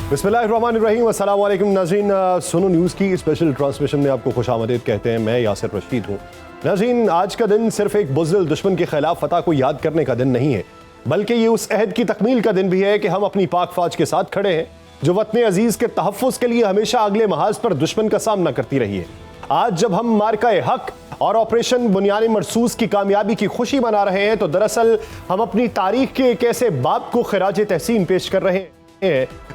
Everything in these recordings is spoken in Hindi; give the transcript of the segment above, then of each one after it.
बिस्मिल्लाहिर्रहमानिर्रहीम, अस्सलाम वालेकुम नाज़रीन। सुनो न्यूज़ की स्पेशल ट्रांसमिशन में आपको खुशामदीद कहते हैं। मैं यासिर रशीद हूँ। नाज़रीन, आज का दिन सिर्फ एक बुज़दिल दुश्मन के खिलाफ फतह को याद करने का दिन नहीं है, बल्कि ये उस अहद की तकमील का दिन भी है कि हम अपनी पाक फौज के साथ खड़े हैं, जो वतन अजीज़ के तहफ़्फ़ुज़ के लिए हमेशा अगले महाज पर दुश्मन का सामना करती रही है। आज जब हम मार्का हक और ऑपरेशन बुनियाद मरसूस की कामयाबी की खुशी मना रहे हैं, तो दरअसल हम अपनी तारीख के एक ऐसे बाब को खिराज तहसीन पेश कर रहे हैं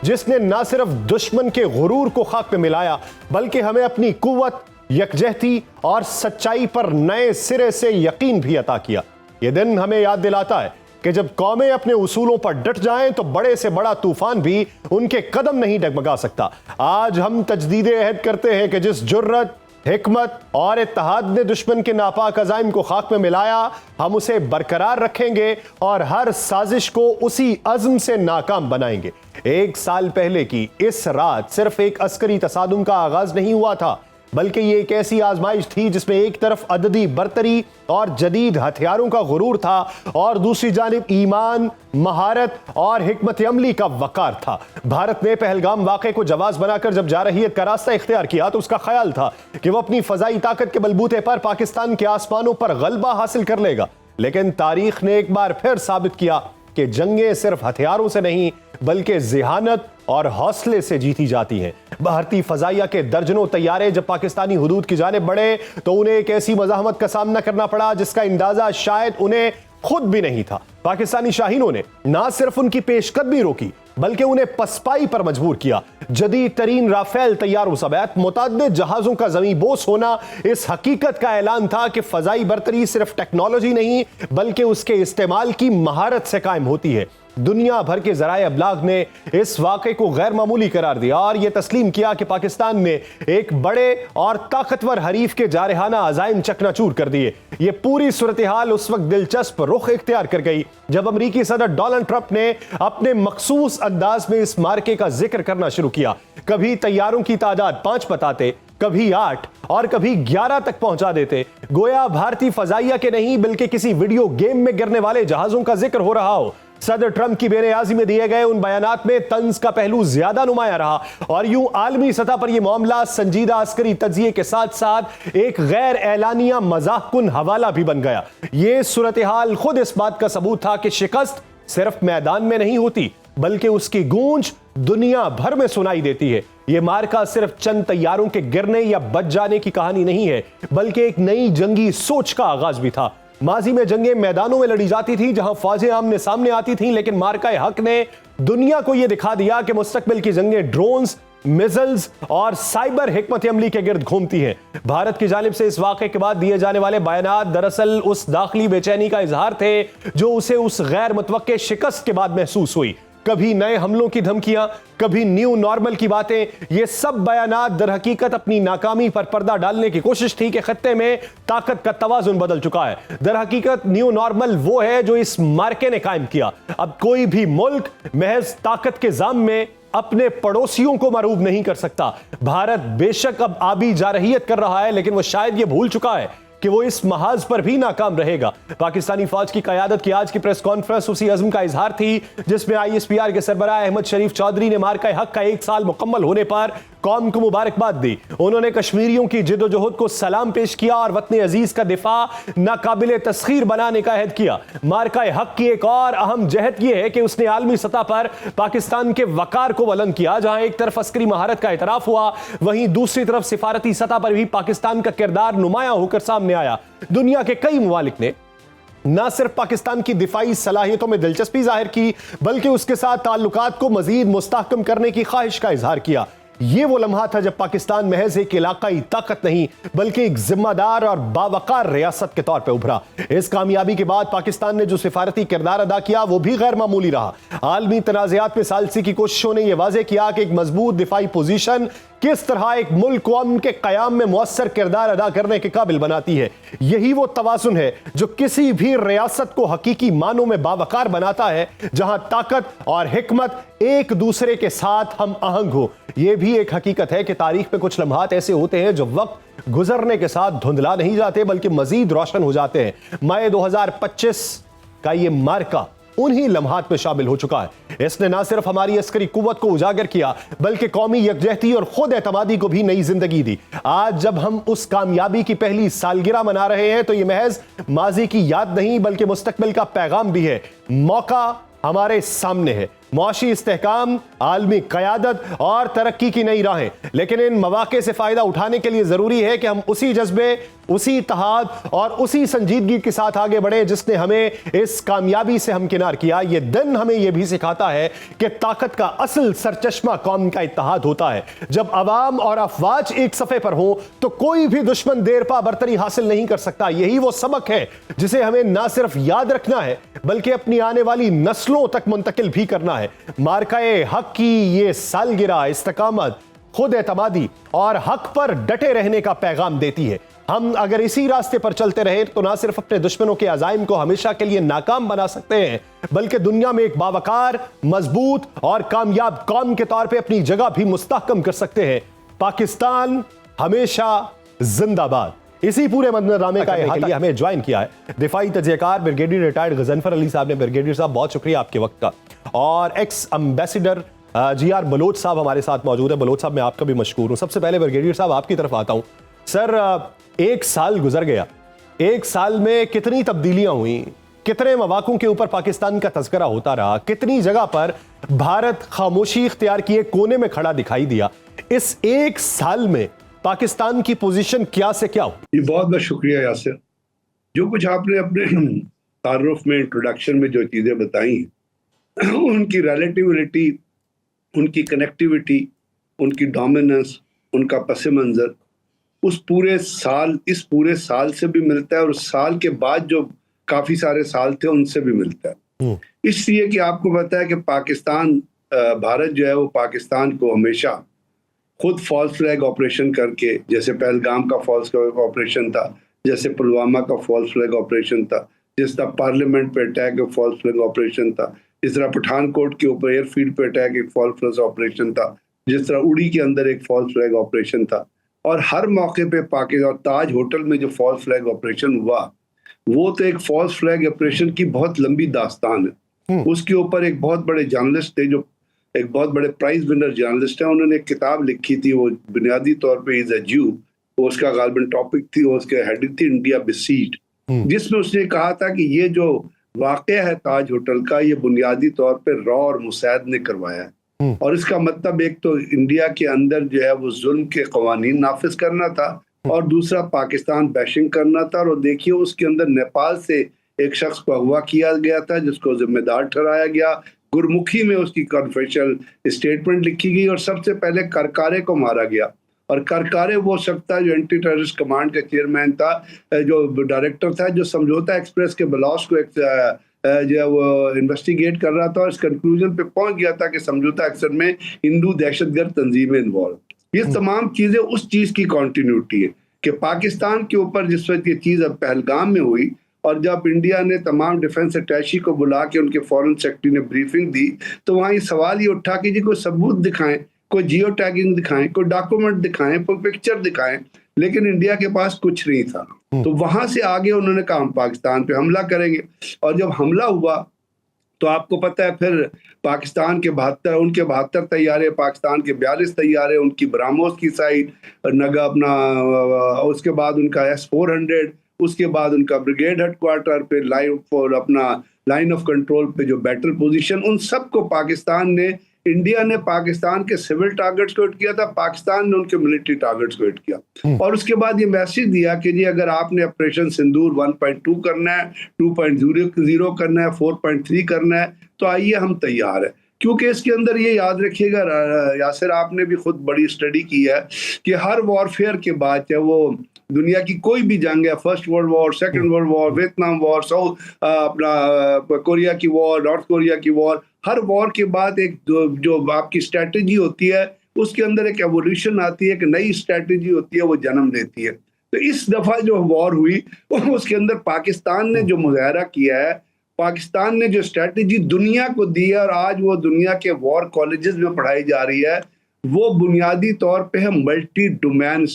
जिसने न सिर्फ दुश्मन के गुरूर को खाक में मिलाया, बल्कि हमें अपनी कुव्वत, यकजहती और सच्चाई पर नए सिरे से यकीन भी अता किया। यह दिन हमें याद दिलाता है कि जब कौमें अपने उसूलों पर डट जाएं तो बड़े से बड़ा तूफान भी उनके कदम नहीं डगमगा सकता। आज हम तजदीद अहद करते हैं कि जिस जुर्रत, हिकमत और इत्तेहाद ने दुश्मन के नापाक अज़ाइम को खाक में मिलाया, हम उसे बरकरार रखेंगे और हर साजिश को उसी अज़्म से नाकाम बनाएंगे। एक साल पहले की इस रात सिर्फ एक अस्करी तसादुम का आगाज नहीं हुआ था, बल्कि ये एक ऐसी आजमाइश थी जिसमें एक तरफ अददी बरतरी और जदीद हथियारों का गुरूर था और दूसरी जानिब ईमान, महारत और हिकमत अमली का वकार था। भारत ने पहलगाम वाक़े को जवाज बनाकर जब जारहियत का रास्ता इख्तियार किया तो उसका ख्याल था कि वह अपनी फजाई ताकत के बलबूते पर पाकिस्तान के आसमानों पर गलबा हासिल कर लेगा। लेकिन तारीख ने एक बार फिर साबित किया कि जंगें सिर्फ हथियारों से नहीं, बल्कि ज़िहानत और हौसले से जीती जाती हैं। भारतीय फजाइया के दर्जनों तैयारे जब पाकिस्तानी हुदूद की जानिब बढ़े तो उन्हें एक ऐसी मज़ाहमत का सामना करना पड़ा जिसका अंदाजा शायद उन्हें खुद भी नहीं था। पाकिस्तानी शाहीनों ने ना सिर्फ उनकी पेशकदमी रोकी, बल्कि उन्हें पसपाई पर मजबूर किया। जदीद तरीन राफेल तैयारों समेत मुतअद्दिद जहाजों का ज़मीं बोस होना इस हकीकत का ऐलान था कि फजाई बरतरी सिर्फ टेक्नोलॉजी नहीं, बल्कि उसके इस्तेमाल की महारत से कायम होती है। दुनिया भर के ज़राए अबलाग ने इस वाक़े को गैर मामूली करार दिया और यह तस्लीम किया कि पाकिस्तान ने एक बड़े और ताकतवर हरीफ के जारहाना अज़ाइम चकनाचूर कर दिए। यह पूरी सूरत हाल उस वक्त दिलचस्प रुख इख्तियार कर गई जब अमरीकी सदर डोनाल्ड ट्रंप ने अपने मखसूस अंदाज में इस मार्के का जिक्र करना शुरू किया। कभी तैयारों की तादाद 5 बताते, कभी 8 और कभी 11 तक पहुंचा देते, गोया भारतीय फजाइया के नहीं बल्कि किसी वीडियो गेम में गिरने वाले जहाजों का जिक्र हो रहा हो। सदर ट्रंप की बेनियाजी में दिए गए उन बयानात में तंज का पहलू ज्यादा नुमाया रहा और यूं आलमी सतह पर यह मामला संजीदा अस्करी तज्जिए के साथ साथ एक गैर एलानिया मजाककुन हवाला भी बन गया। यह सूरत हाल खुद इस बात का सबूत था कि शिकस्त सिर्फ मैदान में नहीं होती, बल्कि उसकी गूंज दुनिया भर में सुनाई देती है। यह मार्का सिर्फ चंद तैयारों के गिरने या बच जाने की कहानी नहीं है, बल्कि एक नई जंगी सोच का आगाज भी था। माजी में जंगें मैदानों में लड़ी जाती थी जहां फौजें आमने सामने आती थीं, लेकिन मार्का हक ने दुनिया को यह दिखा दिया कि मुस्तकबिल की जंगें ड्रोन्स, मिसाइल्स और साइबर हिकमत अमली के गिर्द घूमती हैं। भारत की जानिब से इस वाक़े के बाद दिए जाने वाले बयानात दरअसल उस दाखिली बेचैनी का इजहार थे जो उसे उस गैर मुतवक्के शिकस्त के बाद महसूस हुई। कभी नए हमलों की धमकियां, कभी न्यू नॉर्मल की बातें, ये सब बयानात दर हकीकत अपनी नाकामी पर पर्दा डालने की कोशिश थी कि खत्ते में ताकत का तवाजुन बदल चुका है। दर हकीकत न्यू नॉर्मल वो है जो इस मार्के ने कायम किया। अब कोई भी मुल्क महज ताकत के जाम में अपने पड़ोसियों को मरूब नहीं कर सकता। भारत बेशक अब आबी जारहियत कर रहा है, लेकिन वो शायद ये भूल चुका है कि वो इस महाज पर भी नाकाम रहेगा। पाकिस्तानी फौज की क़यादत की आज की प्रेस कॉन्फ्रेंस उसी अज़्म का इजहार थी जिसमें ISPR के सरबराह अहमद शरीफ चौधरी ने मार्का हक का 1 साल मुकम्मल होने पर कौम को मुबारकबाद दी। उन्होंने कश्मीरियों की जिद्दोजहद को सलाम पेश किया और वतन अजीज का दिफा नाकाबिले तस्खीर बनाने का अहद किया। मार्का हक की एक और अहम जहद यह है कि उसने आलमी सतह पर पाकिस्तान के वकार को बुलंद किया। जहां एक तरफ अस्करी महारत का एतराफ हुआ, वहीं दूसरी तरफ सिफारती सतह पर भी पाकिस्तान का किरदार नुमाया होकर सामने आया। दुनिया के कई मुमालिक ने न सिर्फ पाकिस्तान की दिफाई सलाहियतों में दिलचस्पी जाहिर की, बल्कि उसके साथ ताल्लुकात को मजीद मुस्तहकम करने की ख्वाहिश का इजहार किया। यह वो लम्हा था जब पाकिस्तान महज एक इलाकाई ताकत नहीं, बल्कि एक जिम्मेदार और बावकार रियासत के तौर पर उभरा। इस कामयाबी के बाद पाकिस्तान ने जो सिफारती किरदार अदा किया वो भी गैर मामूली रहा। आलमी तनाज़ात में सालसी की कोशिशों ने यह वाज़ेह किया कि एक मजबूत दिफाई पोजीशन किस तरह एक मुल्क को अमन के कयाम में मुअस्सर किरदार अदा करने के काबिल बनाती है। यही वो तवाज़ुन है जो किसी भी रियासत को हकीकी मानों में बावकार बनाता है, जहां ताकत और हिकमत एक दूसरे के साथ हम आहंग हो। यह भी एक हकीकत है कि तारीख में कुछ लम्हात ऐसे होते हैं जो वक्त गुजरने के साथ धुंधला नहीं जाते, बल्कि मजीद रोशन हो जाते हैं। मई 2025 का ये मार्का उन्हीं लम्हात में शामिल हो चुका है। इसने न सिर्फ हमारी अस्करी कुव्वत को उजागर किया बल्कि कौमी यकजहती और खुद एतमादी को भी नई जिंदगी दी। आज जब हम उस कामयाबी की पहली सालगिरह मना रहे हैं तो यह महज माजी की याद नहीं बल्कि मुस्तकबिल का पैगाम भी है। मौका हमारे सामने है, मुआशी इस्तेहकाम, आलमी क़यादत और तरक्की की नई राहें। लेकिन इन मौक़े से फ़ायदा उठाने के लिए ज़रूरी है कि हम उसी जज्बे, उसी इत्तेहाद और उसी संजीदगी के साथ आगे बढ़े जिसने हमें इस कामयाबी से हमकिनार किया। ये दिन हमें यह भी सिखाता है कि ताकत का असल सरचश्मा कौम का इत्तेहाद होता है। जब अवाम और अफवाज एक सफ़े पर हो तो कोई भी दुश्मन देर पा बरतरी हासिल नहीं कर सकता। यही वो सबक है जिसे हमें ना सिर्फ याद रखना है बल्कि अपनी आने वाली नस्लों तक मुंतकिल भी करना है। मार्काए हक की ये सालगिरह इस्तिकामत, खुद एतमादी और हक पर डटे रहने का पैगाम देती है। हम अगर इसी रास्ते पर चलते रहे तो ना सिर्फ अपने दुश्मनों के अज़ाइम को हमेशा के लिए नाकाम बना सकते हैं बल्कि दुनिया में एक बावकार, मजबूत और कामयाब कौम के तौर पे अपनी जगह भी मुस्तहकम कर सकते हैं। पाकिस्तान हमेशा जिंदाबाद। इसी पूरे मंजरनामे का के लिए हमें ज्वाइन किया है दिफाई तजयकार ब्रिगेडियर रिटायर्ड गजनफर अली साहब ने। ब्रिगेडियर साहब बहुत शुक्रिया आपके वक्त का। और एक्स एम्बेसडर GR बलोच साहब हमारे साथ मौजूद है। बलोच साहब मैं आपका भी मशकूर हूं। सबसे पहले ब्रिगेडियर साहब आपकी तरफ आता हूं। सर, एक साल गुजर गया, एक साल में कितनी तब्दीलियां हुई, कितने मौक़ों के ऊपर पाकिस्तान का तज़किरा होता रहा, कितनी जगह पर भारत खामोशी इख्तियार किए कोने में खड़ा दिखाई दिया। इस एक साल में पाकिस्तान की पोजीशन क्या से क्या हो? बहुत बहुत शुक्रिया यासिर। जो कुछ आपने अपने तारुफ में, इंट्रोडक्शन में जो चीज़ें बताई, उनकी रिलेटिविटी, उनकी कनेक्टिविटी, उनकी डोमिनेंस, उनका पस मंज़र उस पूरे साल, इस पूरे साल से भी मिलता है और उस साल के बाद जो काफ़ी सारे साल थे उनसे भी मिलता है। इसलिए कि आपको पता है कि पाकिस्तान, भारत जो है वो पाकिस्तान को हमेशा खुद फॉल्स फ्लैग ऑपरेशन करके, जैसे पहलगाम का फॉल्स फ्लैग ऑपरेशन था, जैसे पुलवामा का फॉल्स फ्लैग ऑपरेशन था, जिस तरह पार्लियामेंट पे अटैक एक फॉल्स फ्लैग ऑपरेशन था, जिस तरह पठानकोट के ऊपर एयरफील्ड पे अटैक एक फॉल्स फ्लैग ऑपरेशन था, जिस तरह उड़ी के अंदर एक फॉल्स फ्लैग ऑपरेशन था। और हर मौके पे पाकिस्तान और ताज होटल में जो फॉल्स फ्लैग ऑपरेशन हुआ वो तो एक फॉल्स फ्लैग ऑपरेशन की बहुत लंबी दास्तान है। उसके ऊपर एक बहुत बड़े जर्नलिस्ट थे, जो एक बहुत बड़े प्राइज विनर जर्नलिस्ट है, उन्होंने एक किताब लिखी थी, वो बुनियादी तौर पे इज अ ज्यू, उसका गालिबन टॉपिक थी, उसके हेडिंग थी इंडिया बिसीज्ड, जिसमें उसने कहा था कि ये जो वाकया है ताज होटल का, ये बुनियादी तौर पे रॉ और मुसैद ने करवाया है। और इसका मतलब एक तो इंडिया के अंदर जो है वो जुल्म के कवानीन नाफिज करना था और दूसरा पाकिस्तान बैशिंग करना था। और देखिए उसके अंदर नेपाल से एक शख्स को अगवा किया गया था जिसको जिम्मेदार ठहराया गया, गुरमुखी में उसकी कॉन्फिडेंशियल स्टेटमेंट लिखी गई और सबसे पहले करकारे को मारा गया। और करकारे वो शख्स था जो एंटी टेररिस्ट कमांड का चेयरमैन था, जो डायरेक्टर था, जो समझौता एक्सप्रेस के ब्लॉस को जो वो इन्वेस्टिगेट कर रहा था और इस कंक्लूजन पे पहुंच गया था कि समझौता एक्सप्रेस में हिंदू दहशतगर्द तंजीमें इन्वॉल्व। ये तमाम चीजें उस चीज की कॉन्टिन्यूटी है कि पाकिस्तान के ऊपर जिस वक्त ये चीज अब पहलगाम में हुई और जब इंडिया ने तमाम डिफेंस अटैची को बुला के उनके फॉरेन सेक्रेटरी ने ब्रीफिंग दी तो वहाँ ये सवाल ये उठा कि जी कोई सबूत दिखाएं, कोई जियो टैगिंग दिखाएं, कोई डॉक्यूमेंट दिखाएं, कोई पिक्चर दिखाएं, लेकिन इंडिया के पास कुछ नहीं था। तो वहां से आगे उन्होंने कहा हम पाकिस्तान पे हमला करेंगे। और जब हमला हुआ तो आपको पता है फिर पाकिस्तान के 72 तैयारे, पाकिस्तान के 42 तैयारे, उनकी ब्राह्मोस की साइड नगा अपना, उसके बाद उनका S-400, उसके बाद उनका ब्रिगेड हेडक्वार्टर पे लाइन ऑफ कंट्रोल पे जो बैटल पोजीशन, उन सबको पाकिस्तान ने, इंडिया ने पाकिस्तान के सिविल टारगेट्स को हिट किया था, पाकिस्तान ने उनके मिलिट्री टारगेट्स को हिट किया। और उसके बाद ये मैसेज दिया कि जी अगर आपने ऑपरेशन सिंदूर 1.2 करना है, 2.0 करना है, 4.3 करना है तो आइए हम तैयार है। क्योंकि इसके अंदर ये याद रखिएगा यासिर, आपने भी खुद बड़ी स्टडी की है कि हर वॉरफेयर के बाद, चाहे वो दुनिया की कोई भी जंग है, first world war, second world war, Vietnam war, अपना कोरिया की वॉर, नॉर्थ कोरिया की वॉर, हर वॉर के बाद एक जो आपकी स्ट्रेटेजी होती है उसके अंदर एक एवोल्यूशन आती है, एक नई स्ट्रेटेजी होती है, वो जन्म लेती है। तो इस दफा जो वॉर हुई उसके अंदर पाकिस्तान ने जो मुजाहरा किया है, पाकिस्तान ने जो स्ट्रेटेजी दुनिया को दी है और आज वो दुनिया के वॉर कॉलेजेस में पढ़ाई जा रही है, वो बुनियादी तौर पे है मल्टी डोमेन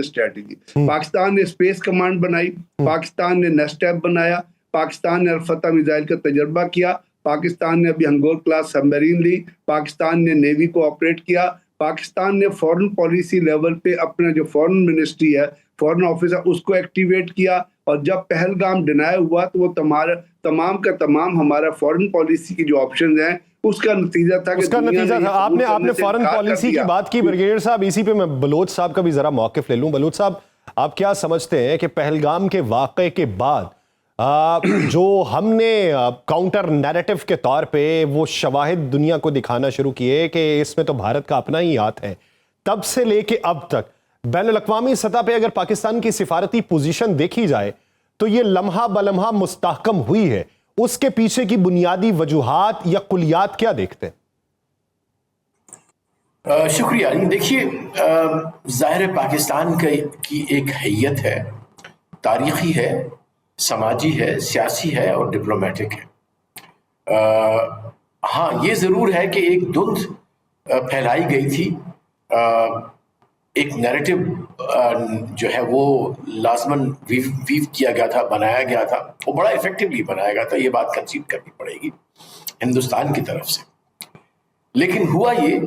स्ट्रेटेजी। पाकिस्तान ने स्पेस कमांड बनाई, पाकिस्तान ने नेस्टैब बनाया, पाकिस्तान ने अल-फतह मिसाइल का तजर्बा किया, पाकिस्तान ने अभी हंगोर क्लास सबमरीन ली, पाकिस्तान ने नेवी को ऑपरेट किया, पाकिस्तान ने फॉरेन पॉलिसी लेवल पे अपना जो फॉरेन मिनिस्ट्री है, फॉरेन ऑफिस है, उसको एक्टिवेट किया। और जब पहलगाम डिनाई हुआ तो वो तमाम का तमाम हमारा फॉरेन पॉलिसी की जो ऑप्शन हैं उसका नतीजा था कि आपने फॉरेन पॉलिसी की बात की ब्रिगेडियर साहब, इसी पे मैं बलोच साहब का भी जरा मौकिफ ले लूं। बलोच साहब, आप क्या समझते हैं कि पहलगाम के वाक़े के बाद जो हमने काउंटर नैरेटिव के तौर पे वो शवाहिद दुनिया को दिखाना शुरू किए कि इसमें तो भारत का अपना ही हाथ है, तब से लेके अब तक बैनुल-अक़वामी सतह पे अगर पाकिस्तान की सिफारती पोजीशन देखी जाए तो ये लम्हा बलम्हा मुस्तहकम हुई है, उसके पीछे की बुनियादी वजूहात या कुलियात क्या देखते हैं? शुक्रिया। देखिए, ज़ाहिर है पाकिस्तान की एक हैयत है, तारीखी है, समाजी है, सियासी है और डिप्लोमेटिक है। हाँ, ये ज़रूर है कि एक धुंध फैलाई गई थी, एक नैरेटिव जो है वो लाजमन वीव किया गया था, बनाया गया था, वो बड़ा इफेक्टिवली बनाया गया था, ये बात कंसीड करनी पड़ेगी हिंदुस्तान की तरफ से। लेकिन हुआ ये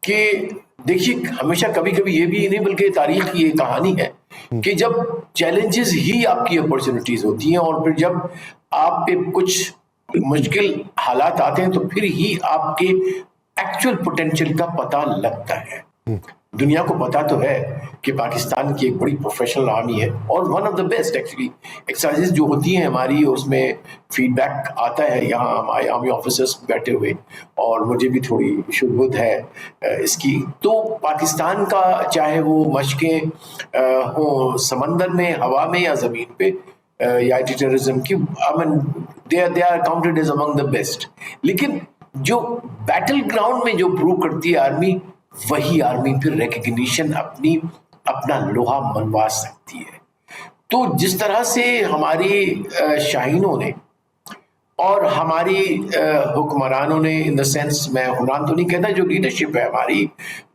कि देखिए, हमेशा कभी कभी ये भी नहीं बल्कि तारीख की ये कहानी है कि जब चैलेंजेस ही आपकी अपॉर्चुनिटीज होती हैं और फिर जब आप पे कुछ मुश्किल हालात आते हैं तो फिर ही आपके एक्चुअल पोटेंशियल का पता लगता है। दुनिया को पता तो है कि पाकिस्तान की एक बड़ी प्रोफेशनल आर्मी है और one of the best actually exercises जो होती हैं हमारी, उसमें फीडबैक आता है यहाँ हमारे आर्मी ऑफिसर्स बैठे हुए, और मुझे भी थोड़ी शुद्धबुद्ध है इसकी। तो पाकिस्तान का चाहे वो मशकें हो समंदर में, हवा में या ज़मीन पे या एंटी टेररिज्म की, I mean they are counted as among the best. लेकिन जो बैटल ग्राउंड में जो प्रूव करती है आर्मी, वही आर्मी फिर रिकग्निशन अपना लोहा मनवा सकती है। तो जिस तरह से हमारी शाहीनों ने और हमारी हुक्मरानों ने, इन द सेंस मैं हुक्मरान तो नहीं कहता, जो लीडरशिप है हमारी,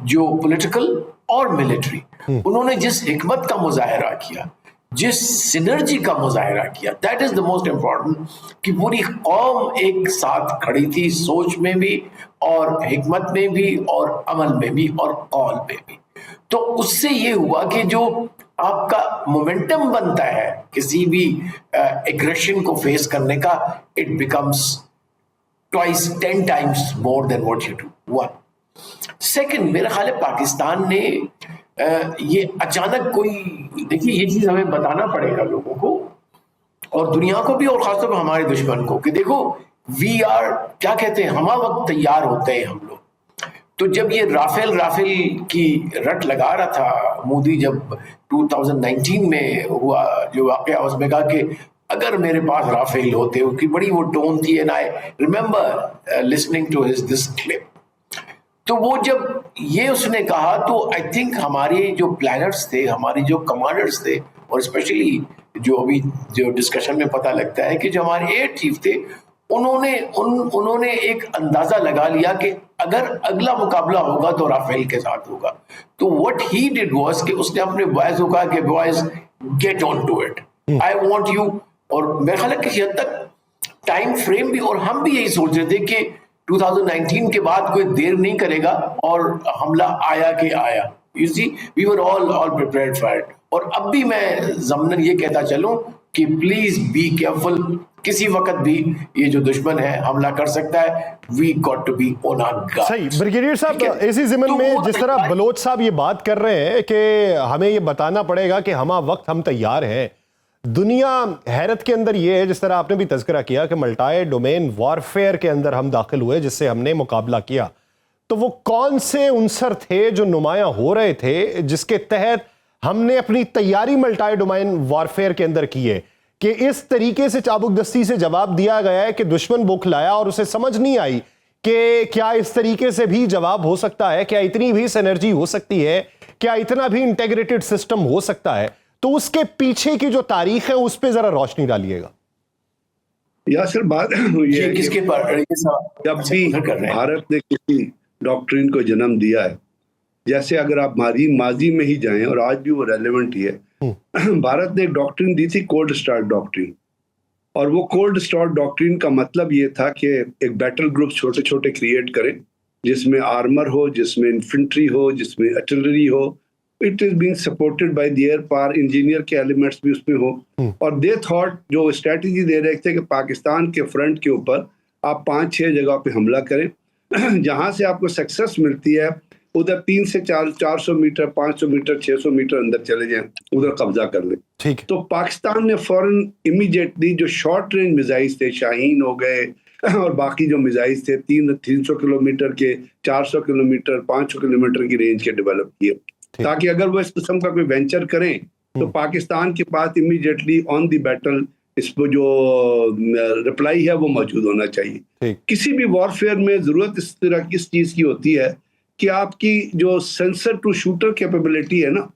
जो पॉलिटिकल और मिलिट्री, उन्होंने जिस हिकमत का मुजाहरा किया, जिस सिनर्जी का मुजाहरा किया, that is the most important, कि पूरी कौम एक साथ खड़ी थी, सोच में भी और हिकमत में भी और अमल में भी और कौल में भी। तो उससे ये हुआ कि जो आपका मोमेंटम बनता है किसी भी एग्रेशन को फेस करने का, it becomes twice 10 times more than what you do. One second, मेरा ख्याल है पाकिस्तान ने ये अचानक कोई, देखिए ये चीज हमें बताना पड़ेगा लोगों को और दुनिया को भी और खासतौर पर हमारे दुश्मन को कि देखो, वी आर, क्या कहते हैं, हमा वक्त तैयार होते हैं हम लोग। तो जब ये राफेल की रट लगा रहा था मोदी, जब 2019 में हुआ जो वाकया, उसमें कहा कि अगर मेरे पास राफेल होते, उसकी बड़ी वो टोन थी, and I remember listening to his this clip. तो वो जब ये उसने कहा तो आई थिंक हमारे जो प्लानर्स थे, हमारे जो कमांडर्स थे, और स्पेशली जो अभी जो डिस्कशन में पता लगता है कि जो हमारे एयर चीफ थे, उन्होंने एक अंदाजा लगा लिया कि अगर अगला मुकाबला होगा तो राफेल के साथ होगा। तो व्हाट ही डिड वाज कि उसने अपने बॉयज को कहा कि boys get on to it, I want you. और मेरे ख्याल है किसी हद तक टाइम फ्रेम भी, और हम भी यही सोच रहे थे कि 2019 के बाद कोई देर नहीं करेगा और हमला आया कि आया। You see, we were all prepared for it. और अब भी मैं ज़मनन ये कहता चलूं कि प्लीज बी केयरफुल, किसी वक्त भी ये जो दुश्मन है हमला कर सकता है। We got to be on our guard. सही ब्रिगेडियर साहब, इसी ज़िमन में जिस तरह बलोच साहब ये बात कर रहे हैं कि हमें ये बताना पड़ेगा कि हमा वक्त हम तैयार हैं, दुनिया हैरत के अंदर ये है, जिस तरह आपने भी तज़किरा किया कि मल्टी डोमेन वॉरफेयर के अंदर हम दाखिल हुए, जिससे हमने मुकाबला किया। तो वो कौन से उनसर थे जो नुमायां हो रहे थे जिसके तहत हमने अपनी तैयारी मल्टी डोमेन वॉरफेयर के अंदर की है कि इस तरीके से चाबुकदस्ती से जवाब दिया गया है कि दुश्मन बौखलाया और उसे समझ नहीं आई कि क्या इस तरीके से भी जवाब हो सकता है, क्या इतनी भी सिनर्जी हो सकती है, क्या इतना भी इंटेग्रेटेड सिस्टम हो सकता है। तो उसके पीछे की जो तारीख है उस पर जरा रोशनी डालिएगा। यासिर, बात ये किसके पर जब भी भारत ने किसी डॉक्ट्रिन को जन्म दिया है, जैसे अगर आप माजी में ही जाएं और आज भी वो रेलेवेंट ही है, भारत ने एक डॉक्ट्रिन दी थी, कोल्ड स्टार्ट डॉक्ट्रिन। और वो कोल्ड स्टोर डॉक्ट्रिन का मतलब ये था कि एक बैटल ग्रुप छोटे छोटे क्रिएट करें, जिसमें आर्मर हो, जिसमें इन्फेंट्री हो, जिसमें आर्टिलरी हो, it is being supported by the air power, engineer के एलिमेंट्स भी उसमें हो। और दे थॉट, जो स्ट्रेटजी दे रहे थे कि पाकिस्तान के फ्रंट के ऊपर आप 5-6 जगह पे हमला करें, जहां से आपको सक्सेस मिलती है उधर 3 से 400 मीटर, 500 मीटर, 600 मीटर अंदर चले जाएं, उधर कब्जा कर लें। ठीक है। तो पाकिस्तान ने फौरन इमीडिएटली जो शॉर्ट रेंज मिसाइल्स थे, शाहीन हो गए और बाकी जो मिसाइल्स थे 300 किलोमीटर के, 400 किलोमीटर, 500 किलोमीटर की रेंज के डेवलप किए, ताकि अगर वो इस किस्म का कोई वेंचर करें तो पाकिस्तान के पास इमीडिएटली ऑन द बैटल इस पर जो रिप्लाई है वो मौजूद होना चाहिए। किसी भी वॉरफेयर में जरूरत इस तरह की इस चीज की होती है कि आपकी जो सेंसर टू शूटर कैपेबिलिटी है ना,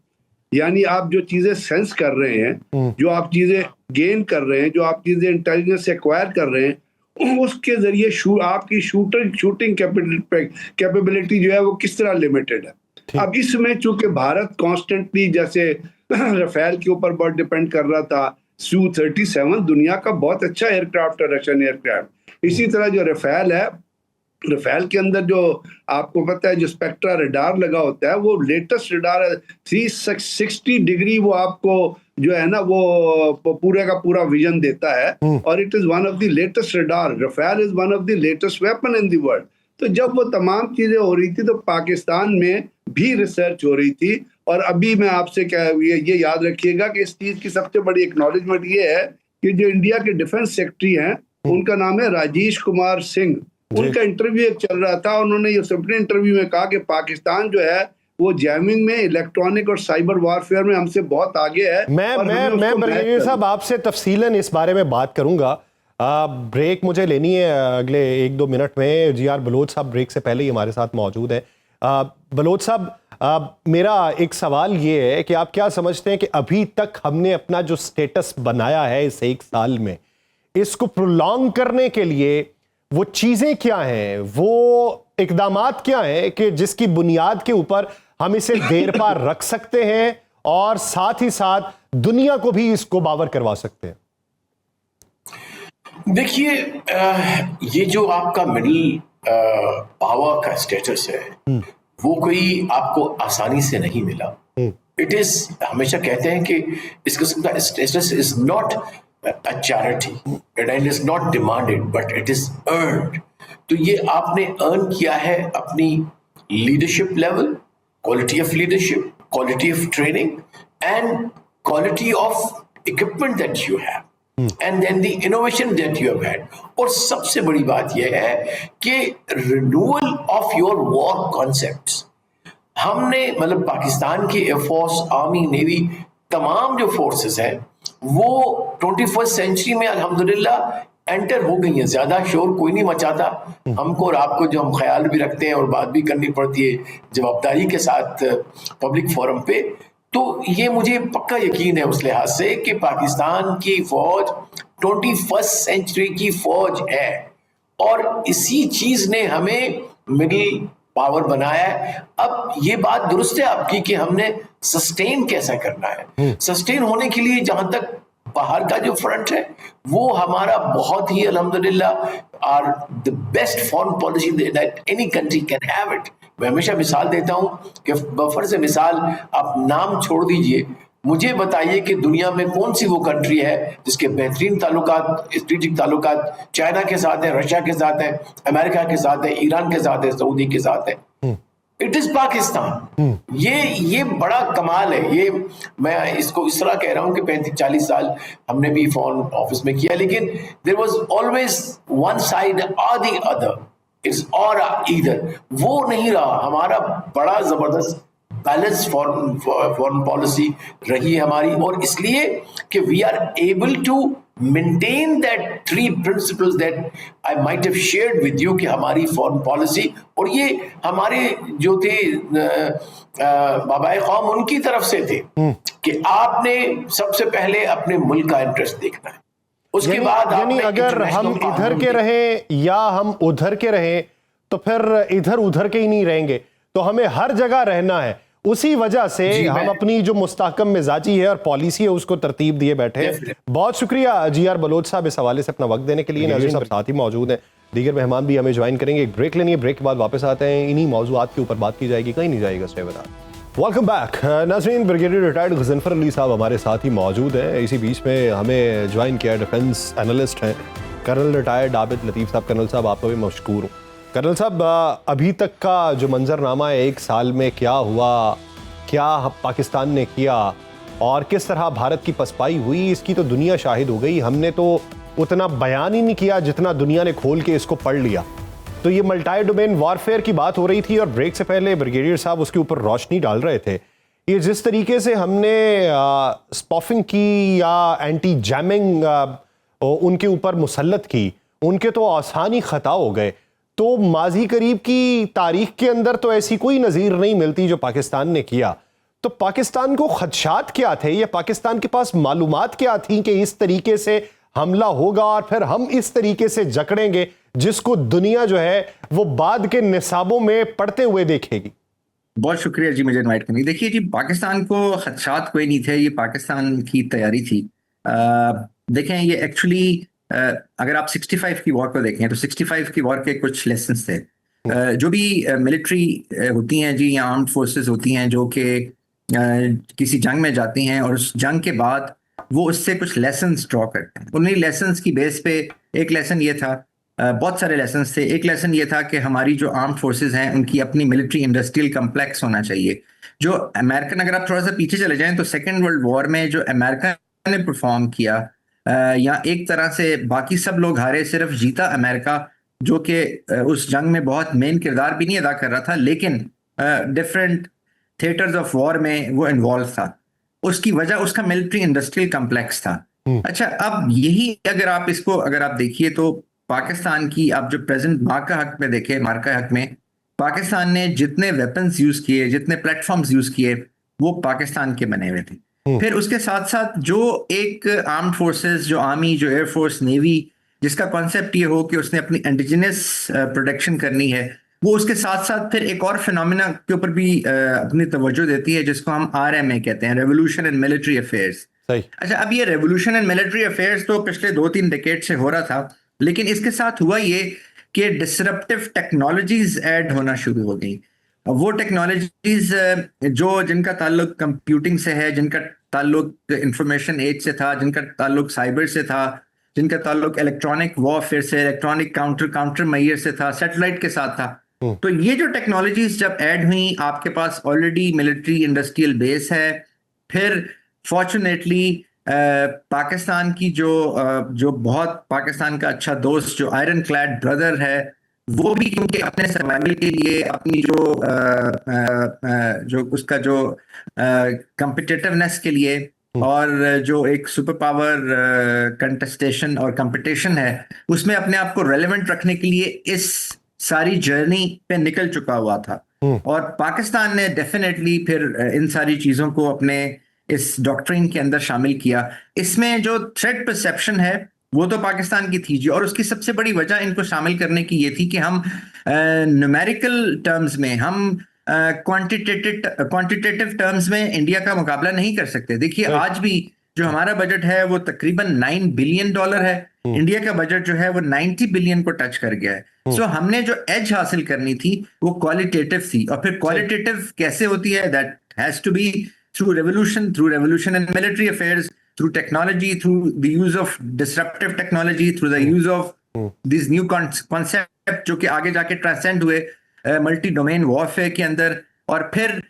यानी आप जो चीजें सेंस कर रहे हैं, जो आप चीजें गेन कर रहे हैं, जो आप चीजें इंटेलिजेंस से एक्वायर कर रहे हैं, उसके जरिए आपकी शूटिंग कैपेबिलिटी जो है वो किस तरह लिमिटेड है। अब इसमें चूंकि भारत कॉन्स्टेंटली, जैसे राफेल के ऊपर बहुत डिपेंड कर रहा था, Su-37 दुनिया का बहुत अच्छा एयरक्राफ्ट है, रशियन एयरक्राफ्ट। इसी तरह जो राफेल है, राफेल के अंदर जो आपको पता है जो स्पेक्ट्रा रडार लगा होता है, वो लेटेस्ट रडार है, 360 डिग्री वो आपको जो है ना वो पूरे का पूरा विजन देता है, और it is one of the latest radar. Rafale is one of the latest weapon in the world. तो जब वो तमाम चीजें हो रही थी तो पाकिस्तान में भी रिसर्च हो रही थी। और अभी मैं आपसे क्या ये याद रखिएगा कि इस चीज की सबसे बड़ी एक्नॉलेजमेंट ये है कि जो इंडिया के डिफेंस सेक्रेटरी हैं, उनका नाम है राजेश कुमार सिंह। उनका इंटरव्यू एक चल रहा था, उन्होंने ये अपने इंटरव्यू में कहा कि पाकिस्तान जो है वो जैमिंग में, इलेक्ट्रॉनिक और साइबर वॉरफेयर में हमसे बहुत आगे है। मैं ब्रिगेडियर साहब आपसे तफसीलन इस बारे में बात करूंगा। ब्रेक मुझे लेनी है अगले 1-2 मिनट में। जी.आर. बलोच साहब ब्रेक से पहले ही हमारे साथ मौजूद है। बलोच साहब, मेरा एक सवाल ये है कि आप क्या समझते हैं कि अभी तक हमने अपना जो स्टेटस बनाया है इस 1 साल में, इसको प्रोलॉन्ग करने के लिए वो चीजें क्या हैं, वो इकदामात क्या हैं कि जिसकी बुनियाद के ऊपर हम इसे देर पार रख सकते हैं और साथ ही साथ दुनिया को भी इसको बावर करवा सकते हैं? देखिए, ये जो आपका मिडिल पावर का स्टेटस है वो कोई आपको आसानी से नहीं मिला। इट इज, हमेशा कहते हैं कि इस किस्म का status is not a charity, it is not demanded but it is earned। तो ये आपने अर्न किया है अपनी leadership level, quality of leadership, quality of training and quality of equipment that you have and then the innovation that you have had. और सबसे बड़ी बात यह है कि renewal of your war concepts. हमने मतलब पाकिस्तान की एयरफोर्स, आर्मी, नेवी, तमाम जो फोर्सेस हैं वो 21st सेंचुरी में अल्हम्दुलिल्लाह एंटर हो गई हैं। ज्यादा शोर कोई नहीं मचाता हमको और आपको, जो हम ख्याल भी रखते हैं और बात भी करनी पड़ती है जवाबदारी के साथ पब्लिक फोरम पे। तो ये मुझे पक्का यकीन है उस लिहाज से कि पाकिस्तान की फौज 21st सेंचुरी की फौज है और इसी चीज ने हमें मिडिल पावर बनाया है। अब ये बात दुरुस्त है आपकी कि हमने सस्टेन कैसा करना है। सस्टेन होने के लिए जहां तक बाहर का जो फ्रंट है वो हमारा बहुत ही अल्हम्दुलिल्लाह are the best foreign policy that any country can have it. मैं हमेशा मिसाल देता हूं कि बफर से मिसाल, आप नाम छोड़ दीजिए, मुझे बताइए कि दुनिया में कौन सी वो कंट्री है जिसके बेहतरीन ताल्लुकात, स्ट्रेटेजिक ताल्लुकात चाइना के साथ है, रशिया के साथ है, अमेरिका के साथ है, ईरान के साथ है, सऊदी के साथ है। It is Pakistan. ये बड़ा कमाल है। ये मैं इसको इस तरह कह रहा हूं कि 35-40 साल हमने भी फॉरेन ऑफिस में किया, लेकिन there was always one side और द अदर, इट्स और ईदर। वो नहीं रहा। हमारा बड़ा जबरदस्त बैलेंस फॉरेन पॉलिसी रही है हमारी, और इसलिए कि we are able to maintain that 3 principles that I might have shared with you कि हमारी फॉरेन पॉलिसी, और ये हमारे जो थे बाबाए कौम उनकी तरफ से थे कि आपने सबसे पहले अपने मुल्क का इंटरेस्ट देखना है, उसके बाद यानी अगर हम इधर के रहें या हम उधर के रहें तो फिर इधर उधर के ही नहीं रहेंगे, तो हमें हर जगह रहना है। उसी वजह से हम अपनी जो मुस्तहकम मिजाजी है और पॉलिसी है उसको तरतीब दिए बैठे हैं। बहुत शुक्रिया GR बलोच साहब इस हवाले से अपना वक्त देने के लिए। नाज़रीन साहब साथ ही मौजूद हैं, दीगर मेहमान भी हमें ज्वाइन करेंगे। एक ब्रेक लेनी है, ब्रेक के बाद वापस आते हैं, इन्हीं मौजूआत के ऊपर बात की जाएगी, कहीं नहीं जाएगा। Stay with us. Welcome back. नाज़रीन, ब्रिगेडियर रिटायर्ड गजनफर अली साहब हमारे साथ ही मौजूद हैं। इसी बीच में हमें ज्वाइन किया डिफेंस एनालिस्ट हैं कर्नल रिटायर्ड आबिद लतीफ़ साहब। कर्नल साहब आपको भी मशकूर हूँ। कर्नल साहब, अभी तक का जो मंजरनामा है, एक साल में क्या हुआ, क्या पाकिस्तान ने किया और किस तरह भारत की पसपाई हुई, इसकी तो दुनिया शाहिद हो गई। हमने तो उतना बयान ही नहीं किया जितना दुनिया ने खोल के इसको पढ़ लिया। तो ये मल्टी डोमेन वॉरफेयर की बात हो रही थी और ब्रेक से पहले ब्रिगेडियर साहब उसके ऊपर रोशनी डाल रहे थे। ये जिस तरीके से हमने स्पॉफिंग की या एंटी जैमिंग उनके ऊपर मुसल्लत की, उनके तो आसानी खता हो गए। तो माजी करीब की तारीख के अंदर तो ऐसी कोई नज़ीर नहीं मिलती जो पाकिस्तान ने किया। तो पाकिस्तान को खदशात क्या थे या पाकिस्तान के पास मालूमात क्या थी कि इस तरीके से हमला होगा और फिर हम इस तरीके से जकड़ेंगे जिसको दुनिया जो है वो बाद के निसाबों में पढ़ते हुए देखेगी? बहुत शुक्रिया जी मुझे इनवाइट करने। देखिए जी, पाकिस्तान को खदशात कोई नहीं थे, ये पाकिस्तान की तैयारी थी। देखें, ये एक्चुअली अगर आप 65 की वॉर को देखें तो 65 की वॉर के कुछ लेसन्स थे। जो भी मिलिट्री होती हैं जी या आर्म्ड फोर्सेस होती हैं जो कि किसी जंग में जाती हैं और उस जंग के बाद वो उससे कुछ लेसन्स ड्रॉ करते हैं। उन्हीं लेसन्स की बेस पे एक लेसन ये था, बहुत सारे लेसन्स थे। एक लेसन ये था कि हमारी जो आर्म्ड फोर्सेस हैं उनकी अपनी मिलिट्री इंडस्ट्रियल कम्प्लेक्स होना चाहिए। जो अमेरिकन, अगर आप थोड़ा सा पीछे चले जाएं तो सेकेंड वर्ल्ड वॉर में जो अमेरिका ने परफॉर्म किया, या एक तरह से बाकी सब लोग हारे, सिर्फ जीता अमेरिका, जो कि उस जंग में बहुत मेन किरदार भी नहीं अदा कर रहा था लेकिन डिफरेंट थिएटर्स ऑफ वॉर में वो इन्वॉल्व था। उसकी वजह उसका मिलिट्री इंडस्ट्रियल कम्प्लेक्स था। अच्छा, अब यही अगर आप देखिए तो पाकिस्तान की आप जो प्रेजेंट मार्का हक में देखें, मार्का हक में पाकिस्तान ने जितने वेपन्स यूज किए, जितने प्लेटफॉर्म्स यूज किए, वो पाकिस्तान के बने हुए थे। फिर उसके साथ साथ जो एक आर्म्ड फोर्सेस, जो आर्मी, जो एयरफोर्स, नेवी, जिसका कॉन्सेप्ट ये हो कि उसने अपनी इंडिजिनस प्रोटेक्शन करनी है, वो उसके साथ साथ फिर एक और फिनोमिना के ऊपर भी अपनी तवज्जो देती है जिसको हम RMA कहते हैं, रेवोल्यूशन इन मिलिट्री अफेयर्स। अच्छा, अब ये रेवोल्यूशन इन मिलिट्री अफेयर्स तो पिछले 2-3 डिकेड से हो रहा था, लेकिन इसके साथ हुआ ये कि डिसरप्टिव टेक्नोलॉजीज ऐड होना शुरू हो गई। वो टेक्नोलॉजीज जिनका ताल्लुक कंप्यूटिंग से है, जिनका ताल्लुक इंफॉर्मेशन एज से था, जिनका ताल्लुक साइबर से था, जिनका ताल्लुक इलेक्ट्रॉनिक वॉरफेयर से, इलेक्ट्रॉनिक काउंटर मैयर से था, सैटेलाइट के साथ था। तो ये जो टेक्नोलॉजीज जब ऐड हुई, आपके पास ऑलरेडी मिलिट्री इंडस्ट्रियल बेस है। फिर फॉर्चुनेटली पाकिस्तान की जो बहुत पाकिस्तान का अच्छा दोस्त, जो आयरन क्लैड ब्रदर है, वो भी क्योंकि अपने सर्वाइवल के लिए अपनी जो उसका जो कम्पिटिटिवनेस के लिए और जो एक सुपर पावर कंटेस्टेशन और कंपटीशन है, उसमें अपने आप को रेलेवेंट रखने के लिए इस सारी जर्नी पे निकल चुका हुआ था। और पाकिस्तान ने डेफिनेटली फिर इन सारी चीजों को अपने इस डॉक्ट्रिन के अंदर शामिल किया। इसमें जो थ्रेट परसेप्शन है वो तो पाकिस्तान की थी जी, और उसकी सबसे बड़ी वजह इनको शामिल करने की ये थी कि हम न्यूमेरिकल टर्म्स में, हम क्वांटिटेटिव टर्म्स में इंडिया का मुकाबला नहीं कर सकते। देखिए, आज भी जो हमारा बजट है वो तकरीबन $9 बिलियन है। इंडिया का बजट जो है वो 90 बिलियन को टच कर गया है। सो हमने जो एज हासिल करनी थी वो क्वालिटेटिव थी, और फिर क्वालिटेटिव कैसे होती है? That has to be through revolution in military affairs, through technology, through the use of disruptive technology, through the use of these new concept जो कि आगे जाके ट्रांसेंड हुए मल्टी डोमेन वॉरफेयर के अंदर। और फिर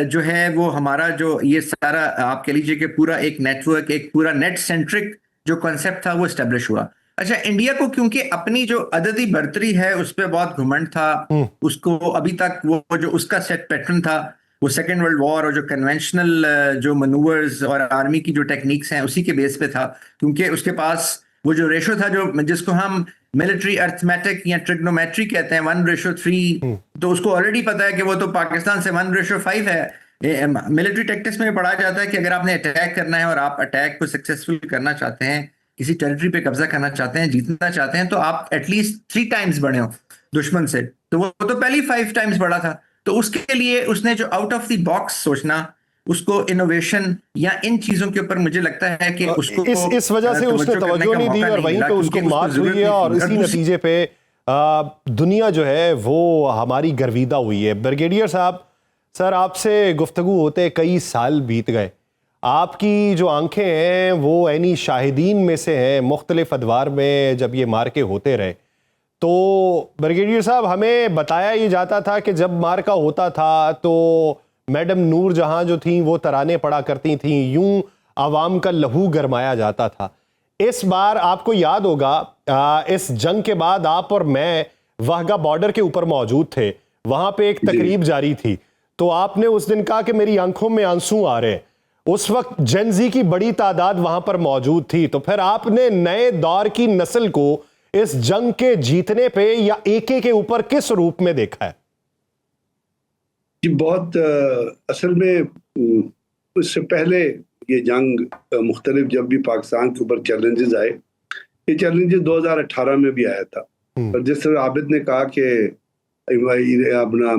जो है वो हमारा जो ये सारा आप कह लीजिए कि पूरा एक नेटवर्क, एक पूरा नेट सेंट्रिक जो कॉन्सेप्ट था वो एस्टेब्लिश हुआ। अच्छा, इंडिया को क्योंकि अपनी जो अददी बर्तरी है उस पर बहुत घुमंड था, उसको अभी तक वो जो उसका सेट पैटर्न था वो सेकेंड वर्ल्ड वॉर और जो कन्वेंशनल जो मनूवर्स और आर्मी की जो टेक्निक्स हैं उसी के बेस पे था, क्योंकि उसके पास वो जो रेशो था जो जिसको हम मिलिट्री अर्थमेटिक या ट्रिग्नोमेट्री कहते हैं, 1:3, तो उसको ऑलरेडी पता है कि वो तो पाकिस्तान से 1:5 है। मिलिट्री टेक्टिक्स में पढ़ा जाता है कि अगर आपने अटैक करना है और आप अटैक को सक्सेसफुल करना चाहते हैं, किसी टेरिटरी पे कब्जा करना चाहते हैं, जीतना चाहते हैं, तो आप एटलीस्ट 3 टाइम्स बढ़े हो दुश्मन से। तो वो तो पहले ही 5 टाइम्स बढ़ा था। तो उसके लिए उसने जो आउट ऑफ द बॉक्स सोचना, उसको इनोवेशन या इन चीजों के ऊपर मुझे लगता है कि उसको इस वजह से उसने तवज्जो नहीं दी और वहीं पे उसको मात हुई है और इसी नतीजे पे दुनिया जो है वो हमारी गर्विदा हुई है। ब्रिगेडियर साहब, सर आपसे गुफ्तगू होते कई साल बीत गए, आपकी जो आंखें हैं वो ऐनी शाहिदीन में से हैं मुख्तलिफ अदवार में जब ये मार्के होते रहे। तो ब्रिगेडियर साहब, हमें बताया ये जाता था कि जब मार्का होता था तो मैडम नूर जहां जो थी वो तराने पड़ा करती थी, यूं आवाम का लहू गरमाया जाता था। इस बार आपको याद होगा इस जंग के बाद आप और मैं वाहगा बॉर्डर के ऊपर मौजूद थे, वहां पे एक तकरीब जारी थी, तो आपने उस दिन कहा कि मेरी आंखों में आंसू आ रहे हैं। उस वक्त जेनजी की बड़ी तादाद वहां पर मौजूद थी, तो फिर आपने नए दौर की नस्ल को इस जंग के जीतने पे या एके के ऊपर किस रूप में देखा है? जी बहुत असल में उससे पहले ये जंग मुख्तलिफ जब भी पाकिस्तान के ऊपर चैलेंजेस आए, ये चैलेंजेस 2018 में भी आया था। और जिस तरह आबिद ने कहा कि अपना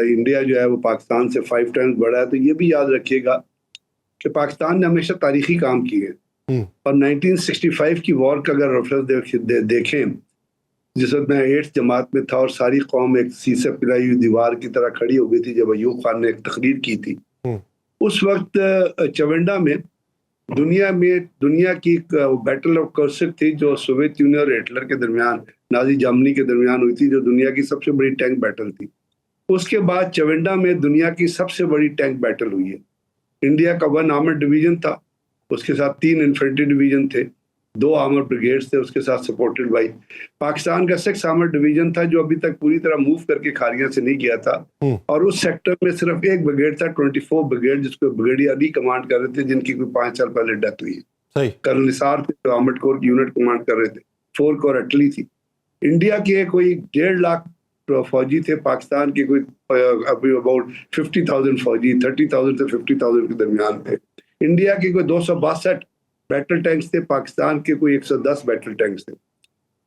इंडिया जो है वो पाकिस्तान से 5 टाइम्स बड़ा है, तो ये भी याद रखिएगा कि पाकिस्तान ने हमेशा तारीखी काम किए हैं। और 1965 की वॉर का अगर रेफरेंस देखें, जिस वक्त मैं 8th जमात में था और सारी कौम एक सीसे पिलाई हुई दीवार की तरह खड़ी हो गई थी जब अयूब खान ने एक तकरीर की थी, उस वक्त चवेंडा में दुनिया की बैटल ऑफ कर्सिक थी जो सोवियत यूनियन और हिटलर के दरमियान, नाजी जर्मनी के दरमियान हुई थी, जो दुनिया की सबसे बड़ी टैंक बैटल थी। उसके बाद चवेंडा में दुनिया की सबसे बड़ी टैंक बैटल हुई है। इंडिया का 1 आर्मर डिवीजन था, उसके साथ 3 इन्फेंट्री डिवीजन थे, 2 आर्मर ब्रिगेड्स थे उसके साथ सपोर्टेड बाई पाकिस्तान का 6 आर्मर डिवीजन था जो अभी तक पूरी तरह मूव करके खारियां से नहीं गया था। और उस सेक्टर में सिर्फ एक ब्रिगेड था, 24 ब्रिगेड, जिसको ब्रिगेडियर अली कमांड कर रहे थे, जिनकी कोई 5 साल पहले डेथ हुई है। कर्नल निसार थे जो आर्मर्ड कोर की यूनिट कमांड कर रहे थे, 4 कोर अटली थी। इंडिया के कोई 1.5 लाख फौजी थे, पाकिस्तान के कोई अभी अबाउट 50,000 फौजी, 30,000 से 50,000 के दरमियान थे। इंडिया के कोई 262 बैटल टैंक्स थे, पाकिस्तान के कोई 110 बैटल टैंक्स थे।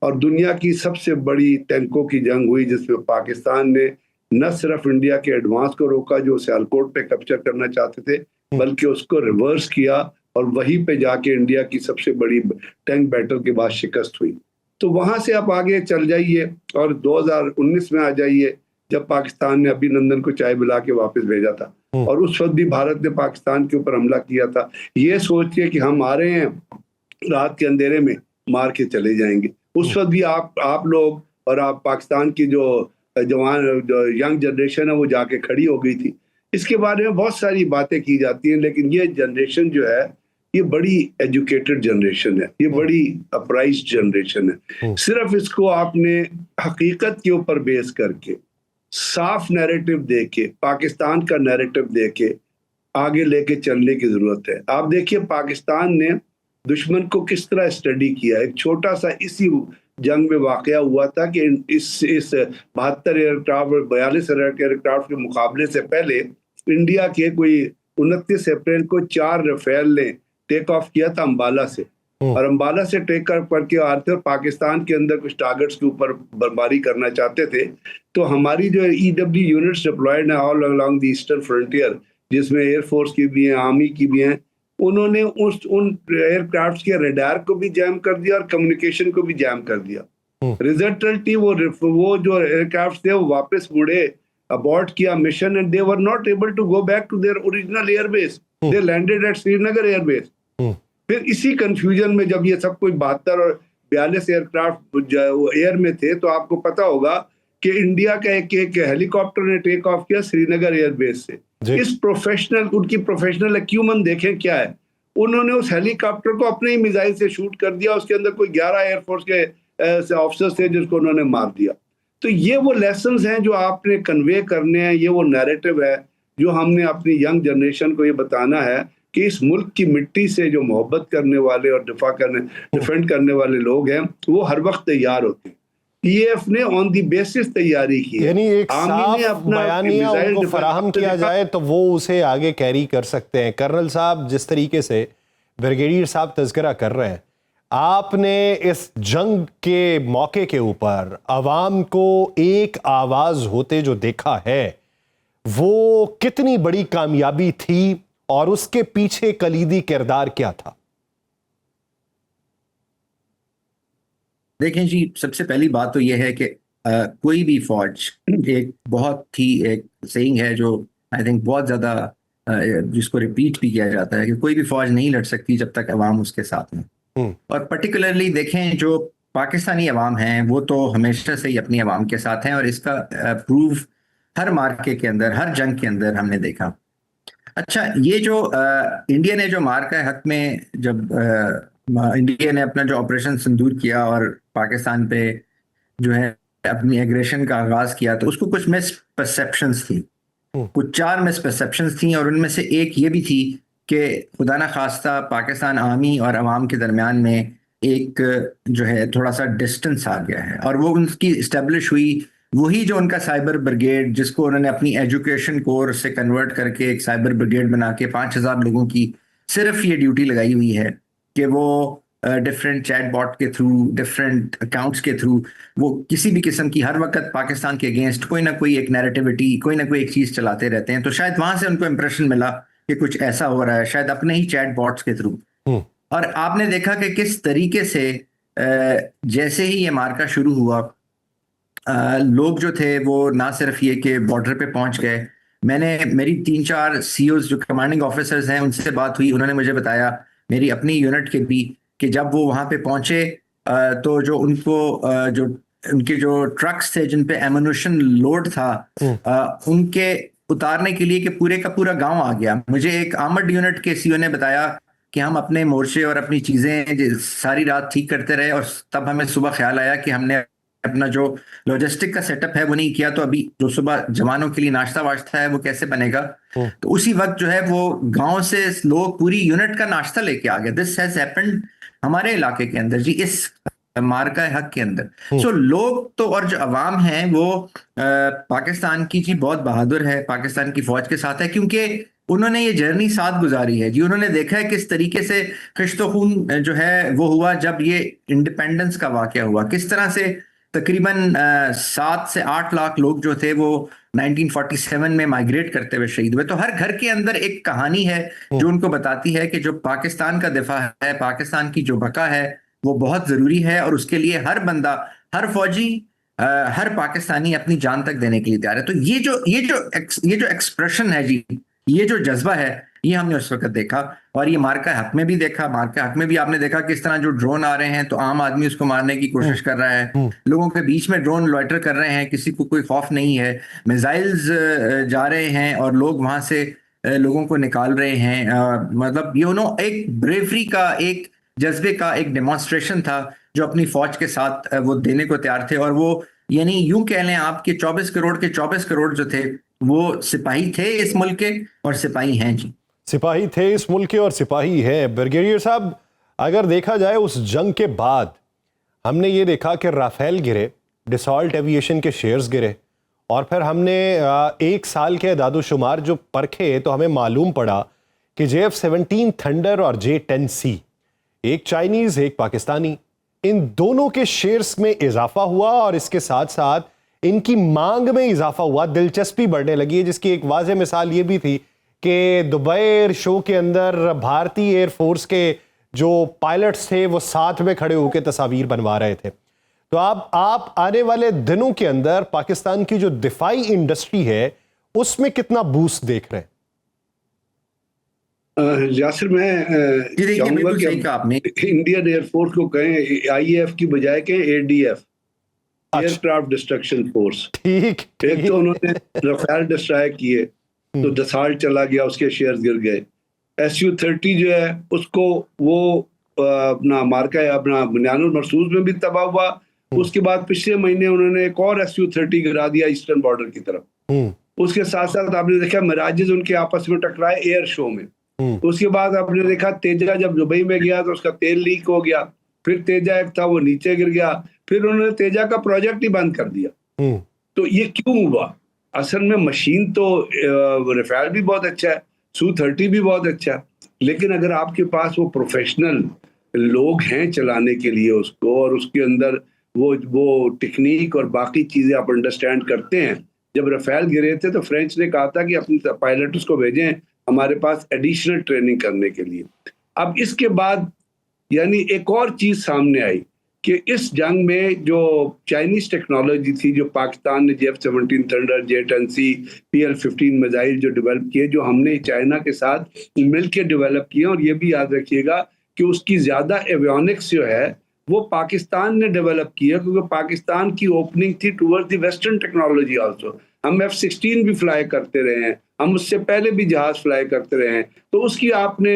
और दुनिया की सबसे बड़ी टैंकों की जंग हुई जिसमें पाकिस्तान ने न सिर्फ इंडिया के एडवांस को रोका जो सियालकोट पे कैप्चर करना चाहते थे, बल्कि उसको रिवर्स किया और वहीं पे जाके इंडिया की सबसे बड़ी टैंक बैटल के बाद शिकस्त हुई। तो वहां से आप आगे चल जाइए और 2019 में आ जाइए जब पाकिस्तान ने अभिनंदन को चाय पिला के वापस भेजा था, और उस वक्त भी भारत ने पाकिस्तान के ऊपर हमला किया था, ये सोच के कि हम आ रहे हैं रात के अंधेरे में मार के चले जाएंगे। उस वक्त भी आप लोग और आप पाकिस्तान की जो जवान जो यंग जनरेशन है वो जाके खड़ी हो गई थी। इसके बारे में बहुत सारी बातें की जाती हैं, लेकिन ये जनरेशन जो है ये बड़ी एजुकेटेड जनरेशन है, ये बड़ी अपराइज्ड जनरेशन है। सिर्फ इसको आपने हकीकत के ऊपर बेस करके साफ नैरेटिव देके, पाकिस्तान का नैरेटिव देके आगे लेके चलने की जरूरत है। आप देखिए पाकिस्तान ने दुश्मन को किस तरह स्टडी किया। एक छोटा सा इसी जंग में वाकया हुआ था कि इस 72 एयरक्राफ्ट और 42 एयरक्राफ्ट के मुकाबले से पहले इंडिया के कोई 29 अप्रैल को 4 रफेल ने टेक ऑफ किया था अंबाला से, और अंबाला से टेक ऑफ करके आ रहे थे और पाकिस्तान के अंदर कुछ टारगेट्स के ऊपर बमबारी करना चाहते थे। तो हमारी जो EW यूनिट्स डिप्लॉयड है all along the eastern frontier, जिसमें एयरफोर्स की भी हैं, आर्मी की भी हैं, उन्होंने उन एयरक्राफ्ट के रडार को भी जैम कर दिया और कम्युनिकेशन को भी जैम कर दिया। रिजल्टेंटली वो जो एयरक्राफ्ट थे वो वापस मुड़े, अबॉर्ट किया mission, and they were not able to go back to their original airbase. They landed at Srinagar airbase. फिर इसी कंफ्यूजन में जब ये सब कुछ 72 और 42 एयरक्राफ्ट एयर में थे, तो आपको पता होगा कि इंडिया का एक हेलीकॉप्टर ने टेक ऑफ किया श्रीनगर एयरबेस से। उनकी प्रोफेशनल एक्यूमेंट देखें क्या है। उन्होंने उस हेलीकॉप्टर को अपने ही मिसाइल से शूट कर दिया, उसके अंदर कोई 11 एयरफोर्स के ऑफिसर्स थे जिसको उन्होंने मार दिया। तो ये वो लेसन्स हैं जो आपने कन्वे करने हैं, ये वो नैरेटिव है जो हमने अपनी यंग जनरेशन को ये बताना है कि इस मुल्क की मिट्टी से जो मोहब्बत करने वाले और डिफेंड करने वाले लोग हैं वो हर वक्त तैयार होते हैं। पीएफ ने ऑन दी बेसिस तैयारी की, यानी एक साफ बयानिया उनको फराहम किया जाए तो वो उसे आगे कैरी कर सकते हैं। कर्नल साहब, जिस तरीके से ब्रिगेडियर साहब तज़किरा कर रहे हैं, आपने इस जंग के मौके के ऊपर आवाम को एक आवाज होते जो देखा है, वो कितनी बड़ी कामयाबी थी और उसके पीछे कलीदी किरदार क्या था? देखें जी, सबसे पहली बात तो यह है कि कोई भी फौज, एक बहुत ही एक सेइंग है जो आई थिंक बहुत ज्यादा जिसको रिपीट भी किया जाता है कि कोई भी फौज नहीं लड़ सकती जब तक अवाम उसके साथ में। और पर्टिकुलरली देखें, जो पाकिस्तानी अवाम हैं वो तो हमेशा से ही अपनी अवाम के साथ हैं, और इसका प्रूफ हर मार्के के अंदर, हर जंग के अंदर हमने देखा। अच्छा, ये जो इंडिया ने जो मार्का हक में जब इंडिया ने अपना जो ऑपरेशन सिंदूर किया और पाकिस्तान पे जो है अपनी एग्रेशन का आगाज किया, तो उसको कुछ मिस परसेप्शंस थी, कुछ 4 मिस परसेप्शंस थी, और उनमें से एक ये भी थी कि खुदा ना खास्ता पाकिस्तान आर्मी और अवाम के दरमियान में एक जो है थोड़ा सा डिस्टेंस आ गया है, और वो उनकी इस्टेब्लिश हुई वही जो उनका साइबर ब्रिगेड, जिसको उन्होंने अपनी एजुकेशन कोर्स से कन्वर्ट करके एक साइबर ब्रिगेड बना के 5000 लोगों की सिर्फ ये ड्यूटी लगाई हुई है कि वो डिफरेंट चैट बॉट के थ्रू, डिफरेंट अकाउंट्स के थ्रू वो किसी भी किस्म की हर वक्त पाकिस्तान के अगेंस्ट कोई ना कोई एक नैरेटिविटी, कोई ना कोई एक चीज चलाते रहते हैं। तो शायद वहां से उनको इंप्रेशन मिला कि कुछ ऐसा हो रहा है, शायद अपने ही चैट बॉट्स के थ्रू। और आपने देखा कि किस तरीके से जैसे ही ये मार्का शुरू हुआ, लोग जो थे वो ना सिर्फ ये कि बॉर्डर पे पहुंच गए, मेरी 3-4 सीओज जो कमांडिंग ऑफिसर्स हैं उनसे बात हुई, उन्होंने मुझे बताया, मेरी अपनी यूनिट के भी, कि जब वो वहां पे पहुंचे तो जो उनको जो उनके जो ट्रक्स थे जिन पे एमुनिशन लोड था, उनके उतारने के लिए कि पूरे का पूरा गांव आ गया। मुझे एक आर्मर्ड यूनिट के सीओ ने बताया कि हम अपने मोर्चे और अपनी चीजें सारी रात ठीक करते रहे, और तब हमें सुबह ख्याल आया कि हमने अपना जो लॉजिस्टिक का सेटअप है वो नहीं किया, तो अभी जो सुबह जवानों के लिए नाश्ता वाश्ता है वो कैसे बनेगा। तो उसी वक्त जो है वो गांव से लोग पूरी यूनिट का नाश्ता लेके आ गए। दिस हैज हैपेंड हमारे इलाके के अंदर जी, इस मार्का हक के अंदर। सो लोग तो, और जो अवाम है वो पाकिस्तान की जी बहुत बहादुर है, पाकिस्तान की फौज के साथ है, क्योंकि उन्होंने ये जर्नी साथ गुजारी है जी। उन्होंने देखा है किस तरीके से खिश्तो खून जो है वो हुआ जब ये इंडिपेंडेंस का वाकया हुआ, किस तरह से तकरीबन 7 से 8 लाख लोग जो थे वो 1947 में माइग्रेट करते हुए शहीद हुए। तो हर घर के अंदर एक कहानी है जो उनको बताती है कि जो पाकिस्तान का दिफा है, पाकिस्तान की जो बका है, वो बहुत जरूरी है, और उसके लिए हर बंदा, हर फौजी, हर पाकिस्तानी अपनी जान तक देने के लिए तैयार है। तो ये जो एक्सप्रेशन है जी, ये जो जज्बा है, ये हमने उस वक्त देखा, और ये मार्का हक में भी देखा। मार्का हक में भी आपने देखा किस तरह जो ड्रोन आ रहे हैं तो आम आदमी उसको मारने की कोशिश कर रहा है, लोगों के बीच में ड्रोन लॉइटर कर रहे हैं, किसी को कोई खौफ नहीं है, मिसाइल्स जा रहे हैं और लोग वहां से लोगों को निकाल रहे हैं। मतलब एक ब्रेवरी का, एक जज्बे का एक डेमोन्स्ट्रेशन था जो अपनी फौज के साथ वो देने को तैयार थे। और वो यानी यूं कह लें आपके 24 करोड़ के 24 करोड़ जो थे वो सिपाही थे इस मुल्क के, और सिपाही हैं जी, सिपाही थे इस मुल्क के और सिपाही हैं। ब्रिगेडियर साहब, अगर देखा जाए उस जंग के बाद हमने ये देखा कि राफेल गिरे, डिसॉल्ट एविएशन के शेयर्स गिरे, और फिर हमने 1 साल के दादोशुमार जो परखे तो हमें मालूम पड़ा कि JF-17 थंडर और J-10C, एक चाइनीज एक पाकिस्तानी, इन दोनों के शेयर्स में इजाफा हुआ और इसके साथ साथ इनकी मांग में इजाफा हुआ, दिलचस्पी बढ़ने लगी है, जिसकी एक वाज़ेह मिसाल ये भी थी कि दुबई एयर शो के अंदर भारतीय एयरफोर्स के जो पायलट्स थे वो साथ में खड़े होकर तस्वीर बनवा रहे थे। तो आप आने वाले दिनों के अंदर पाकिस्तान की जो दिफाई इंडस्ट्री है उसमें कितना बूस्ट देख रहे हैं? यासिर, मैं चाहूंगा कि इंडियन एयरफोर्स को कहें IAF की बजाय कहें ADF, एयरक्राफ्ट डिस्ट्रक्शन फोर्स। ठीक। एक तो उन्होंने राफेल डिस्ट्रॉय किए तो दसाल्ट चला गया, उसके शेयर्स गिर गए। Su-30 जो है उसको वो अपना मार्का अपना बुनियानुल मरसूज में भी तबाह हुआ। उसके बाद पिछले महीने उन्होंने एक और Su-30 गिरा दिया ईस्टर्न बॉर्डर की तरफ। उसके साथ साथ आपने देखा मिराजेस उनके आपस में टकराए एयर शो में। उसके बाद आपने देखा तेजा जब दुबई में गया तो उसका तेल लीक हो गया, फिर तेजा एक था वो नीचे गिर गया, फिर उन्होंने तेजा का प्रोजेक्ट ही बंद कर दिया। तो ये क्यों हुआ? असल में मशीन तो राफेल भी बहुत अच्छा है, Su-30 भी बहुत अच्छा है, लेकिन अगर आपके पास वो प्रोफेशनल लोग हैं चलाने के लिए उसको, और उसके अंदर वो टेक्निक और बाकी चीजें आप अंडरस्टैंड करते हैं, जब रफेल गिरे थे तो फ्रेंच ने कहा था कि अपने पायलट्स को भेजें हमारे पास एडिशनल ट्रेनिंग करने के लिए। अब इसके बाद यानी एक और चीज सामने आई कि इस जंग में जो चाइनीज टेक्नोलॉजी थी, जो पाकिस्तान ने F-17 thunder, J-10C, PL-15 missile जो डेवलप किए, जो हमने चाइना के साथ मिलकर डेवलप किए, और ये भी याद रखिएगा कि उसकी ज्यादा एवियोनिक्स जो है वो पाकिस्तान ने डेवलप किया, क्योंकि पाकिस्तान की ओपनिंग थी towards the western technology also. हम F-16 भी फ्लाई करते रहे हैं, हम उससे पहले भी जहाज फ्लाई करते रहे हैं, तो उसकी आपने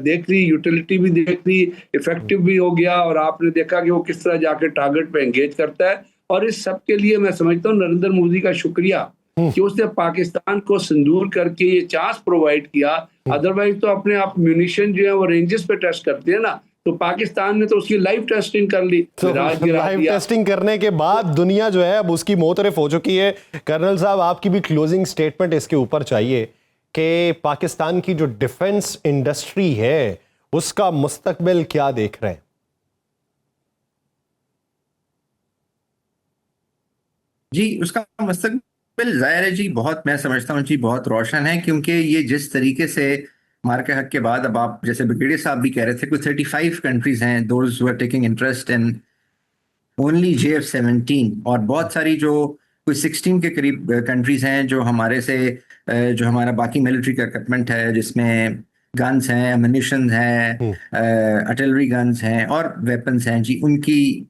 देख ली, यूटिलिटी भी देख ली, इफेक्टिव भी हो गया, और आपने देखा कि वो किस तरह जाके टारगेट पे एंगेज करता है। और इस सब के लिए मैं समझता हूँ नरेंद्र मोदी का शुक्रिया कि उसने पाकिस्तान को सिंदूर करके ये चांस प्रोवाइड किया। अदरवाइज तो अपने आप म्यूनिशन जो है वो रेंजेस पे टेस्ट करते हैं ना, तो पाकिस्तान ने तो उसकी लाइव टेस्टिंग कर ली। तो लाइव टेस्टिंग करने के बाद दुनिया जो है अब उसकी मोतरफ हो चुकी है। कर्नल साहब, आपकी भी क्लोजिंग स्टेटमेंट इसके ऊपर चाहिए कि पाकिस्तान की जो डिफेंस इंडस्ट्री है उसका मुस्तकबिल क्या देख रहे हैं? जी, उसका मुस्तकबिल जाहिर है जी, बहुत, मैं समझता हूँ जी, बहुत रोशन है, क्योंकि ये जिस तरीके से मार्के हक के बाद, अब आप जैसे ब्रिगेडियर साहब भी कह रहे थे, कुछ 35 कंट्रीज हैं those who are taking interest in only F-17, और बहुत सारी जो कुछ 16 के करीब कंट्रीज हैं जो हमारे से जो हमारा बाकी मिलिट्री का इक्विपमेंट है, जिसमें गन्स हैं, एमुनिशन हैं, आर्टिलरी गन्स हैं और वेपन्स हैं जी,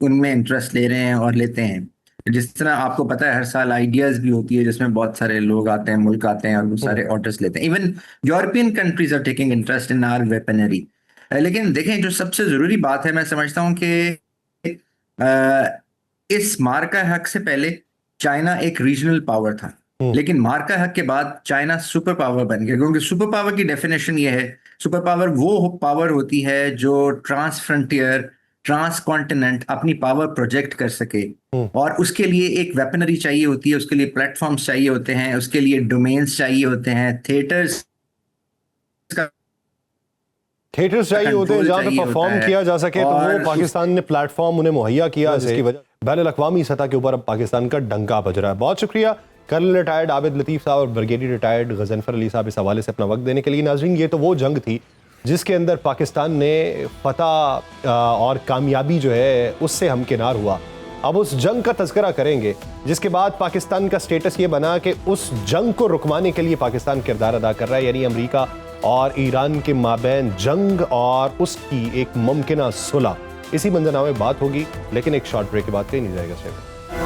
उनमें इंटरेस्ट ले रहे हैं और लेते हैं। जिस तरह आपको पता है हर साल आइडियाज भी होती है जिसमें बहुत सारे लोग आते हैं, मुल्क आते हैं और वो सारे ऑर्डर्स लेते हैं। Even European countries are taking interest in our weaponry. लेकिन देखें, जो सबसे जरूरी बात है, मैं समझता हूँ कि इस मार्का हक से पहले चाइना एक रीजनल पावर था, लेकिन मार्का हक के बाद चाइना सुपर पावर बन गया, क्योंकि सुपर पावर की डेफिनेशन ये है, सुपर पावर वो पावर होती है जो ट्रांस फ्रंटियर, ट्रांस कॉन्टिनेंट अपनी पावर प्रोजेक्ट कर सके, और उसके लिए एक वेपनरी चाहिए होती है, उसके लिए प्लेटफॉर्म्स चाहिए होते हैं, उसके लिए डोमेन्स चाहिए होते हैं, थिएटर्स चाहिए होते हैं जहां पे परफॉर्म किया जा सके। तो वो पाकिस्तान ने प्लेटफॉर्म उन्हें मुहैया किया, जिसकी वजह बैनुल-अक़वामी सतह के ऊपर अब पाकिस्तान का डंका बज रहा है। बहुत शुक्रिया कर्नल रिटायर्ड आबिद लतीफ़ साहब और ब्रिगेडियर रिटायर्ड गज़नफ़र अली साहब इस हवाले से अपना वक्त देने के लिए। नाज़रीन, ये तो वो जंग थी जिसके अंदर पाकिस्तान ने फतह और कामयाबी जो है उससे हमकिनार हुआ। अब उस जंग का तज़किरा करेंगे जिसके बाद पाकिस्तान का स्टेटस ये बना कि उस जंग को रुकवाने के लिए पाकिस्तान किरदार अदा कर रहा है, यानी अमेरिका और ईरान के माबैन जंग और उसकी एक मुमकिना सुलह। इसी मंजरनामे में बात होगी, लेकिन एक शॉर्ट ब्रेक के बाद कहीं नहीं जाएगा।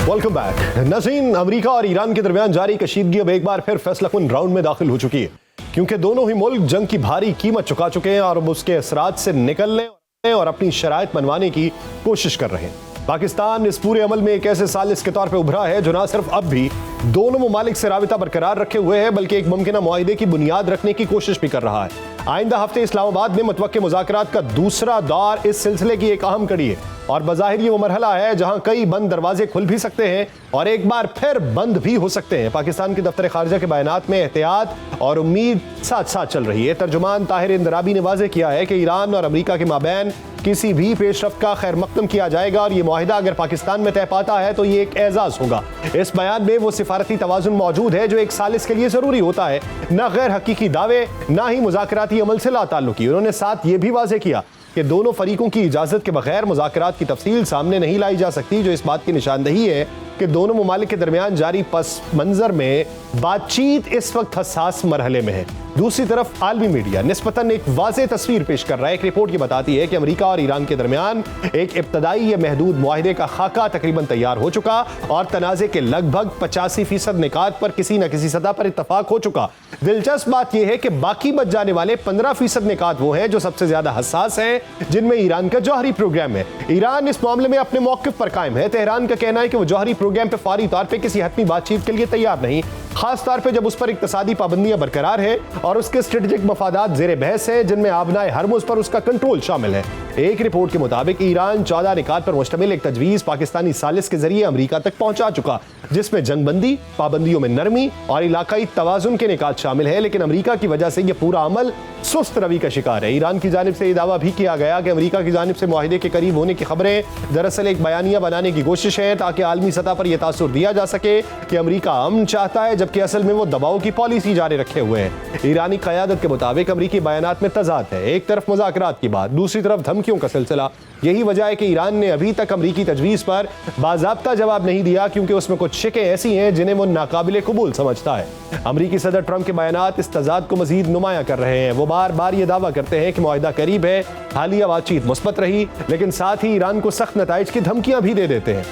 Welcome back. नाज़रीन, अमेरिका और ईरान के दरमियान जारी कशीदगी अब एक बार फिर फैसलाकुन राउंड में दाखिल हो चुकी है, क्योंकि दोनों ही मुल्क जंग की भारी कीमत चुका चुके हैं और अब उसके असरात से निकलने और अपनी शराइत मनवाने की कोशिश कर रहे हैं। पाकिस्तान इस पूरे अमल में एक ऐसे सालिस के तौर पे उभरा है जो न सिर्फ अब भी दोनों ममालिक से राबिता बरकरार रखे हुए है, बल्कि एक मुमकिना मुआहिदे की बुनियाद रखने की कोशिश भी कर रहा है। आइंदा हफ्ते इस्लामाबाद में मुतवक्के मुज़ाकरात का दूसरा दौर इस सिलसिले की एक अहम कड़ी है, और बज़ाहिर ये वो मरहला है जहां कई बंद दरवाजे खुल भी सकते हैं और एक बार फिर बंद भी हो सकते हैं। पाकिस्तान के दफ्तर खारजा के बयानात में एहतियात और उम्मीद साथ साथ चल रही है। तर्जुमान ताहिर इंदराबी ने वाज़ेह किया है कि ईरान और अमेरिका के माबैन किसी भी पेशरफ्त का खैर मकदम किया जाएगा, और ये मुआहिदा अगर पाकिस्तान में तय पाता है तो ये एक एजाज होगा। इस बयान में वो सिफारती तवाजुन मौजूद है जो एक सालिस के लिए जरूरी होता है, न गैर हकीकी दावे, न ही मुज़ाकराती अमल से लाताल्लुकी। उन्होंने साथ ये भी वाज़ेह किया कि दोनों फरीकों की इजाजत के बगैर मुज़ाकरात की तफसील सामने नहीं लाई जा सकती, जो इस बात की निशानदही है कि दोनों ममालिक के दरमियान जारी पस मंजर में बातचीत इस वक्त हसास मरहले में है। दूसरी तरफ आलमी मीडिया निस्बतन एक वाज़ेह तस्वीर पेश कर रहा है। एक रिपोर्ट ये बताती है कि अमेरिका और ईरान के दरमियान एक इब्तदाई या महदूद मुआहिदे का खाका तकरीबन तैयार हो चुका और तनाज़े के लगभग 85% निकात पर किसी न किसी सतह पर इत्तफाक हो चुका। दिलचस्प बात यह है कि बाकी बच जाने वाले 15% निकात वो हैं जो सबसे ज्यादा हसास हैं, जिनमें ईरान का जौहरी प्रोग्राम है। ईरान इस मामले में अपने मौक़िफ़ पर कायम है। तेहरान का कहना है कि वो जौहरी प्रोग्राम पर फौरी तौर पर किसी हतमी बातचीत के लिए तैयार नहीं, खास तौर पे जब उस पर इक्तिसादी पाबंदियां बरकरार है और उसके स्ट्रेटेजिक मफादात जेर बहस है, जिनमें आबनाए हरमुज पर उसका कंट्रोल शामिल है। एक रिपोर्ट के मुताबिक ईरान 14 निकात पर मुश्तमिल एक तजवीज़ पाकिस्तानी सालिस के जरिए अमेरिका तक पहुंचा चुका, जिसमें जंगबंदी, पाबंदियों में नरमी और इलाकाई तवाजुन के निकात शामिल है। लेकिन अमेरिका की वजह से यह पूरा अमल सुस्त रवि का शिकार है। ईरान की जानिब से यह दावा भी किया गया कि अमेरिका की जानिब से मुआहिदे के करीब होने की खबरें दरअसल एक बयानिया बनाने की कोशिश है, ताकि आलमी सतह पर यह तासुर दिया जा सके कि अमेरिका अमन चाहता है, जबकि असल में वो दबाव की पॉलिसी जारी रखे हुए है। ईरानी क़यादत के मुताबिक अमेरिकी बयानात में तजाद है, एक तरफ मुज़ाकरात की बात, दूसरी तरफ धमकियों का सिलसिला। यही वजह है कि ईरान ने अभी तक अमेरिकी तजवीज़ पर बाज़ाब्ता जवाब नहीं दिया, क्योंकि उसमें कुछ शिकें ऐसी हैं जिन्हें वो नाकाबिले कबूल समझता है। अमेरिकी सदर ट्रंप के बयानात इस तजाद को मजीद नुमाया कर रहे हैं। वो बार बार ये दावा करते हैं कि मुआहिदा करीब है, हालिया बातचीत मुस्बत रही, लेकिन साथ ही ईरान को सख्त नताइज की धमकियां भी दे देते हैं।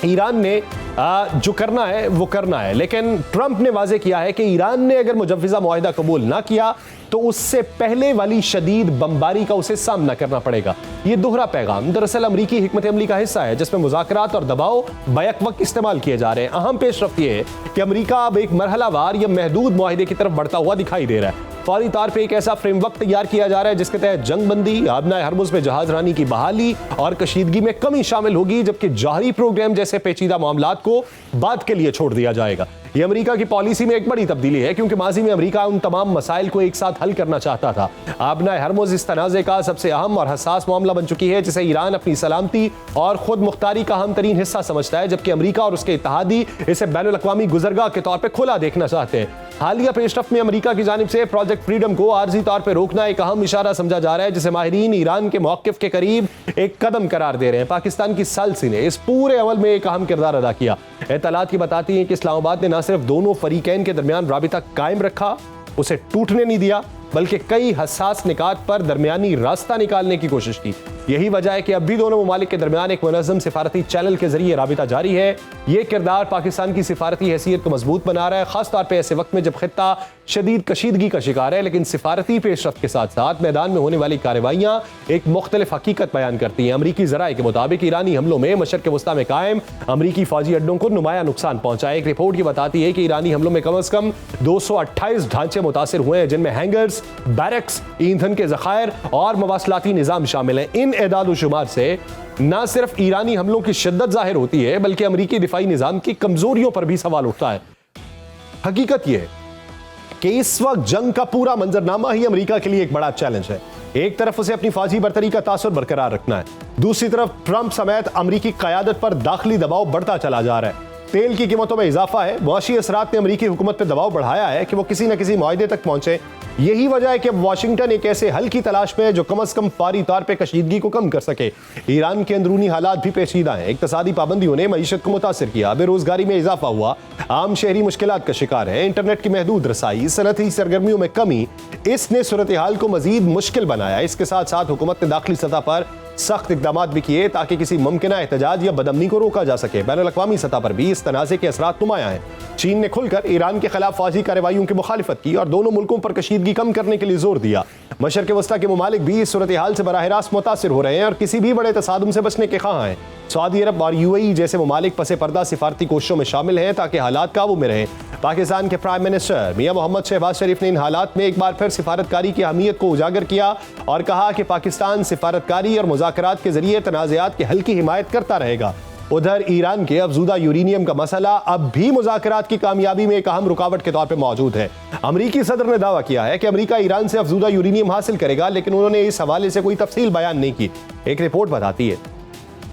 ईरान ने जो करना है वो करना है, लेकिन ट्रंप ने वाजे किया है कि ईरान ने अगर मुजव्विज़ा मुआहिदा कबूल ना किया तो उससे पहले वाली शदीद बमबारी का उसे सामना करना पड़ेगा। ये दोहरा पैगाम दरअसल अमरीकी हिकमत अमली का हिस्सा है, जिसमें मुज़ाकरात और दबाव बैक वक्त इस्तेमाल किए जा रहे हैं। अहम पेशरफ्त यह है कि अमरीका अब एक मरहलावार या महदूद मुआहिदे की तरफ बढ़ता हुआ दिखाई दे रहा है। फौरी तौर पर एक ऐसा फ्रेमवर्क तैयार किया जा रहा है जिसके तहत जंगबंदी, आबनाए हरमुज में जहाज रानी की बहाली और कशीदगी में कमी शामिल होगी, जबकि जौहरी प्रोग्राम जैसे पेचीदा मामलात को बाद के लिए छोड़ दिया जाएगा। यह अमेरिका की पॉलिसी में एक बड़ी तब्दीली है, क्योंकि माजी में अमेरिका उन तमाम मसाइल को एक साथ हल करना चाहता था। आबनाए हरमुज इस तनाज़े का सबसे अहम और हसास मामला बन चुकी है, जिसे ईरान अपनी सलामती और खुद मुख्तारी का अहम तरीन हिस्सा समझता है, जबकि अमेरिका और उसके इत्तेहादी इसे बैनुल-अक़वामी गुज़रगाह के तौर पर खुला देखना चाहते हैं। हालिया पेशरफ्त में अमेरिका की जानिब से प्रोजेक्ट फ्रीडम को आर्जी तौर पर रोकना एक अहम इशारा समझा जा रहा है, जिसे माहिरीन ईरान के मौक़िफ़ के करीब एक कदम करार दे रहे हैं। पाकिस्तान की सालसी ने इस पूरे अमल में एक अहम किरदार अदा किया। एतलात की बताती हैं कि इस्लामाबाद ने न सिर्फ दोनों फरीकैन के दरमियान राबिता कायम रखा, उसे टूटने नहीं दिया, बल्कि कई हसास निकात पर दरमियानी रास्ता निकालने की कोशिश की। यही वजह है कि अब भी दोनों ममालिक के दरमियान एक मुनज़्ज़म सिफारती चैनल के जरिए राबिता जारी है। यह किरदार पाकिस्तान की सिफारती हैसियत को मजबूत बना रहा है, खासतौर पर ऐसे वक्त में जब खित्ता शदीद कशीदगी का शिकार है। लेकिन सिफारती पेशरफ्त के साथ साथ मैदान में होने वाली कार्रवाइयाँ एक मुख्तलिफ हकीकत बयान करती हैं। अमरीकी ज़राए के मुताबिक ईरानी हमलों में मशरिक़ वस्ता में कायम अमरीकी फौजी अड्डों को नुमाया नुकसान पहुंचा है। एक रिपोर्ट ये बताती है कि ईरानी हमलों में कम अज़ कम 228 ढांचे मुतासिर हुए हैं, जिनमें हैंगर्स, बैरक्स, ईंधन के ज़खायर और मवासलाती निज़ाम शामिल हैं। इन एदाद व शुमार से न सिर्फ ईरानी हमलों की शिद्दत जाहिर होती है, बल्कि अमरीकी दिफाई निज़ाम की कमजोरियों पर भी सवाल उठता है। हकीकत यह कि इस वक्त जंग का पूरा मंजरनामा ही अमेरिका के लिए एक बड़ा चैलेंज है। एक तरफ उसे अपनी फौजी बरतरी का तासुर बरकरार रखना है, दूसरी तरफ ट्रंप समेत अमरीकी क़यादत पर दाखिली दबाव बढ़ता चला जा रहा है। तेल की कीमतों में इजाफा है, मुआशी असरात ने अमरीकी हुकूमत पर दबाव बढ़ाया है कि वो किसी न किसी मुआहिदे तक पहुंचे। यही वजह है कि वाशिंगटन एक ऐसे हल की तलाश में है जो कम अज कम फौरी तौर पर कशीदगी को कम कर सके। ईरान के अंदरूनी हालात भी पेचीदा हैं। इक्तिसादी पाबंदियों ने मईशत को मुतासिर किया, बेरोजगारी में इजाफा हुआ, आम शहरी मुश्किलात का शिकार है, इंटरनेट की महदूद रसाई, सनती सरगर्मियों में कमी, इसने सूरत हाल को मजीद मुश्किल बनाया। इसके साथ साथ हुकूमत ने दाखिली सतह पर सख्त इक़दामात भी किए ताकि किसी मुमकिना एहतजाज या बदअमनी को रोका जा सके। बैनुल-अक़वामी सतह पर भी इस तनाज़े के असरात नुमायां हैं। चीन ने खुलकर ईरान के खिलाफ फौजी कार्रवाइयों की मुखालिफत की और दोनों मुल्कों पर कशीदगी कम करने के लिए जोर दिया। मशरिक़ वस्ता के ममालिक भी इस सूरत हाल से बराह रास्त मुतासिर हो रहे हैं और किसी भी बड़े तसादुम से बचने के ख़्वाह हैं। सऊदी अरब और UAE जैसे ममालिक पसे पर्दा सिफारती कोशिशों में शामिल हैं ताकि हालात काबू में रहें। पाकिस्तान के प्राइम मिनिस्टर मियां मोहम्मद शहबाज शरीफ ने इन हालात में एक बार फिर सिफारतकारी की अहमियत को उजागर किया और कहा कि पाकिस्तान सिफारतकारी और मुज़ाकरात के जरिए तनाज़ात के हल की हिमायत करता रहेगा। उधर ईरान के अफजूदा यूरेनियम का मसला अब भी मुज़ाकरात की कामयाबी में एक अहम रुकावट के तौर पर मौजूद है। अमरीकी सदर ने दावा किया है कि अमरीका ईरान से अफजूदा यूरेनियम हासिल करेगा, लेकिन उन्होंने इस हवाले से कोई तफसील बयान नहीं की। एक रिपोर्ट बताती है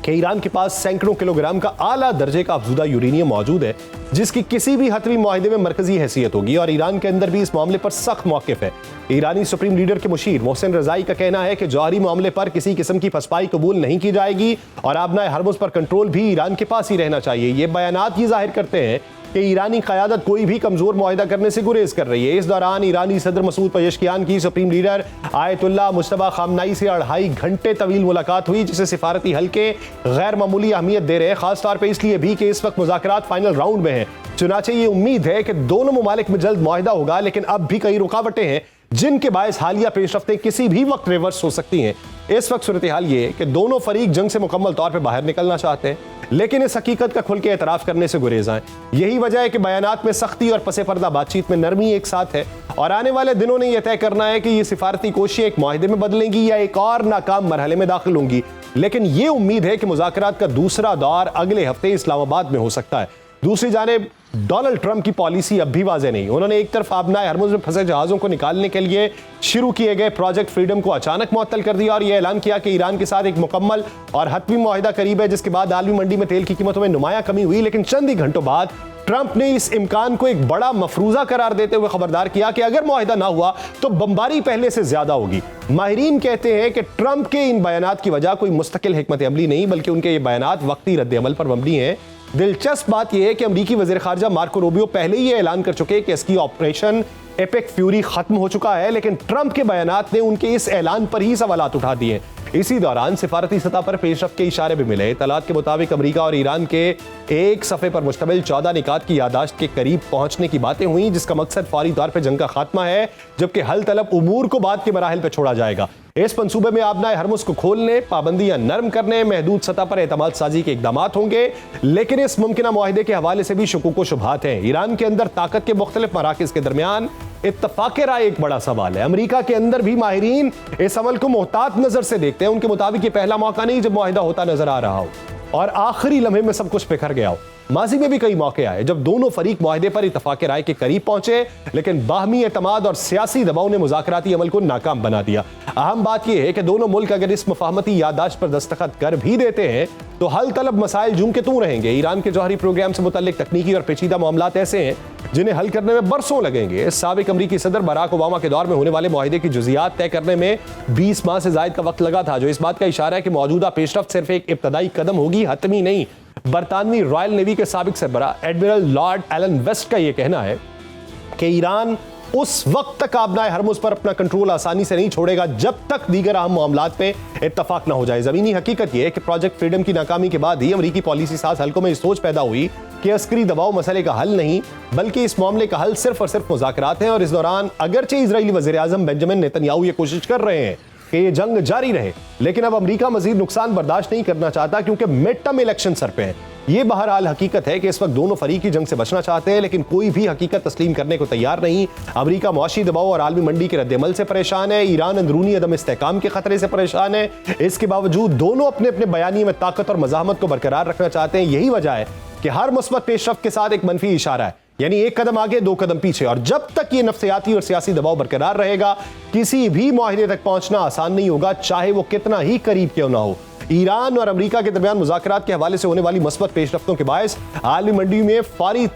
कि ईरान के पास सैकड़ों किलोग्राम का आला दर्जे का अफजूदा यूरेनियम मौजूद है, जिसकी किसी भी हतमी मुआहिदे में मरकजी हैसियत होगी और ईरान के अंदर भी इस मामले पर सख्त मौक़िफ़ है। ईरानी सुप्रीम लीडर के मुशीर मोहसिन रज़ाई का कहना है कि जौहरी मामले पर किसी किस्म की फसपाई कबूल नहीं की जाएगी और आबनाए हरमुज पर कंट्रोल भी ईरान के पास ही रहना चाहिए। ये बयानात ये जाहिर करते हैं कि ईरानी क़यादत कोई भी कमजोर मुआहिदा करने से गुरेज कर रही है। इस दौरान ईरानी सदर मसूद पेज़ेश्कियान की सुप्रीम लीडर आयतुल्लाह मुज्तबा ख़ामनाई से 2.5 घंटे तवील मुलाकात हुई, जिसे सिफारती हल्के गैर मामूली अहमियत दे रहे हैं, खासतौर पर इसलिए भी कि इस वक्त मुज़ाकरात फाइनल राउंड में हैं। चुनाचे ये उम्मीद है कि दोनों ममालिक में जल्द मुआहिदा होगा, लेकिन अब भी कई रुकावटें हैं, जिनके बायस हालिया पेशरफ्तें किसी भी वक्त रिवर्स हो सकती हैं। इस वक्त सूरत हाल ये है कि दोनों फरीक जंग से मुकम्मल तौर पर बाहर निकलना चाहते हैं, लेकिन इस हकीकत का खुल के एतराफ़ करने से गुरेज आए। यही वजह है कि बयानात में सख्ती और पसे पर्दा बातचीत में नरमी एक साथ है, और आने वाले दिनों ने यह तय करना है कि ये सिफारती कोशिशें एक माहिदे में बदलेंगी या एक और नाकाम मरहले में दाखिल होंगी। लेकिन ये उम्मीद है कि मुज़ाकरात का दूसरा दौर अगले हफ्ते इस्लामाबाद में हो सकता है। दूसरी जानिब डोनाल्ड ट्रंप की पॉलिसी अब भी वाज़ेह नहीं। उन्होंने एक तरफ आबनाए हरमुज़ में फंसे जहाज़ों को निकालने के लिए शुरू किए गए प्रोजेक्ट फ्रीडम को अचानक मुअत्तल कर दिया और यह ऐलान किया कि ईरान के साथ एक मुकम्मल और हतमी मुआहिदा करीब है, जिसके बाद आलमी मंडी में तेल की कीमतों में नुमायां कमी हुई। लेकिन चंद ही घंटों बाद ट्रंप ने इस इम्कान को एक बड़ा मफरूजा करार देते हुए खबरदार किया कि अगर मुआहिदा ना हुआ तो बमबारी पहले से ज्यादा होगी। माहिरीन कहते हैं कि ट्रंप के इन बयानात की वजह कोई मुस्तकिल हिकमत अमली नहीं, बल्कि उनके ये बयानात वक्ती रद्द अमल पर मबनी हैं। दिलचस्प बात यह है कि अमरीकी वज़ीर ख़ारजा मार्को रूबियो पहले ही ऐलान कर चुके कि इसकी ऑपरेशन एपिक फ्यूरी खत्म हो चुका है, लेकिन ट्रंप के बयानात ने उनके इस ऐलान पर ही सवालात उठा दिए। इसी दौरान सिफारती सतह पर पेशरफ्त के इशारे भी मिले। इत्तलात के मुताबिक अमेरिका और ईरान के एक सफ़े पर मुश्तमिल 14 निकात की यादाश्त के करीब पहुंचने की बातें हुई, जिसका मकसद फौरी तौर पर जंग का खात्मा है, जबकि हल तलब उमूर को बाद के मराहिल पर छोड़ा जाएगा। इस मंसूबे में आबनाए हरमुज़ को खोलने, पाबंदियां नरम करने, महदूद सतह पर एतमाद साजी के इकदाम होंगे, लेकिन इस मुमकिन मुआहिदे के हवाले से भी शुकूक व शुबहात हैं। ईरान के अंदर ताकत के मुख्तलिफ मराकज़ के दरमियान इत्तफाक राय एक बड़ा सवाल है। अमेरिका के अंदर भी माहिरीन इस अमल को मोहतात नजर से देखते हैं। उनके मुताबिक ये पहला मौका नहीं जब मुआहिदा होता नजर आ रहा हो और आखिरी लम्हे में सब कुछ बिखर गया हो। माजी में भी कई मौके आए जब दोनों फरीक मुआहिदे पर इत्तफाक राय के करीब पहुंचे, लेकिन बाहमी एतमाद और सियासी दबाव ने मुज़ाकराती अमल को नाकाम बना दिया। अहम बात यह है कि दोनों मुल्क अगर इस मुफाहमती याददाश्त पर दस्तखत कर भी देते हैं तो हल तलब मसाइल जूं के तूं रहेंगे। ईरान के जौहरी प्रोग्राम से मुतल्लिक तकनीकी और पेचीदा मामलात ऐसे हैं जिन्हें हल करने में बरसों लगेंगे। साबिक अमरीकी सदर बराक ओबामा के दौर में होने वाले मुआहिदे की जुजियात तय करने में 20 माह से जायद का वक्त लगा था, जो इस बात का इशारा है कि मौजूदा पेशरफ्त सिर्फ एक इब्तदाई कदम होगी, हतमी नहीं। बरतानवी रॉयल नेवी के साबिक सरबरा एडमिरल लॉर्ड एलन वेस्ट का यह कहना है कि ईरान उस वक्त तक आबनाए हरमुज़ पर अपना कंट्रोल आसानी से नहीं छोड़ेगा जब तक दीगर अहम मामलात पे इत्तफाक न हो जाए। जमीनी हकीकत यह है कि प्रोजेक्ट फ्रीडम की नाकामी के बाद ही अमरीकी पॉलिसी साज हलकों में सोच पैदा हुई कि अस्करी दबाव मसले का हल नहीं, बल्कि इस मामले का हल सिर्फ और सिर्फ मुज़ाकरात हैं। और इस दौरान अगरचे इजरायली वज़ीर आज़म बेंजामिन नेतन्याहू ये कोशिश कर रहे हैं कि ये जंग जारी रहे, लेकिन अब अमेरिका मजीद नुकसान बर्दाश्त नहीं करना चाहता, क्योंकि मिड टर्म इलेक्शन सर पे है। ये बहरहाल हकीकत है कि इस वक्त दोनों फरीक की जंग से बचना चाहते हैं, लेकिन कोई भी हकीकत तस्लीम करने को तैयार नहीं। अमेरिका मुआशी दबाव और आलमी मंडी के रद्दमल से परेशान है, ईरान अंदरूनी अदम इस्तेहकाम के खतरे से परेशान है। इसके बावजूद दोनों अपने अपने बयानी में ताकत और मज़ाहमत को बरकरार रखना चाहते हैं। यही वजह है कि हर मुस्बत पेशरफ्त के साथ एक मनफी इशारा है, यानी एक कदम आगे दो कदम पीछे। और जब तक ये नफ्सियाती और सियासी दबाव बरकरार रहेगा, किसी भी मुआहिदे तक पहुंचना आसान नहीं होगा, चाहे वो कितना ही करीब क्यों ना हो। ईरान और अमेरिका के दरमियान मुज़ाकरात के हवाले से होने वाली मस्बत पेशरफ्तों के बायस आलमी मंडी में फौरी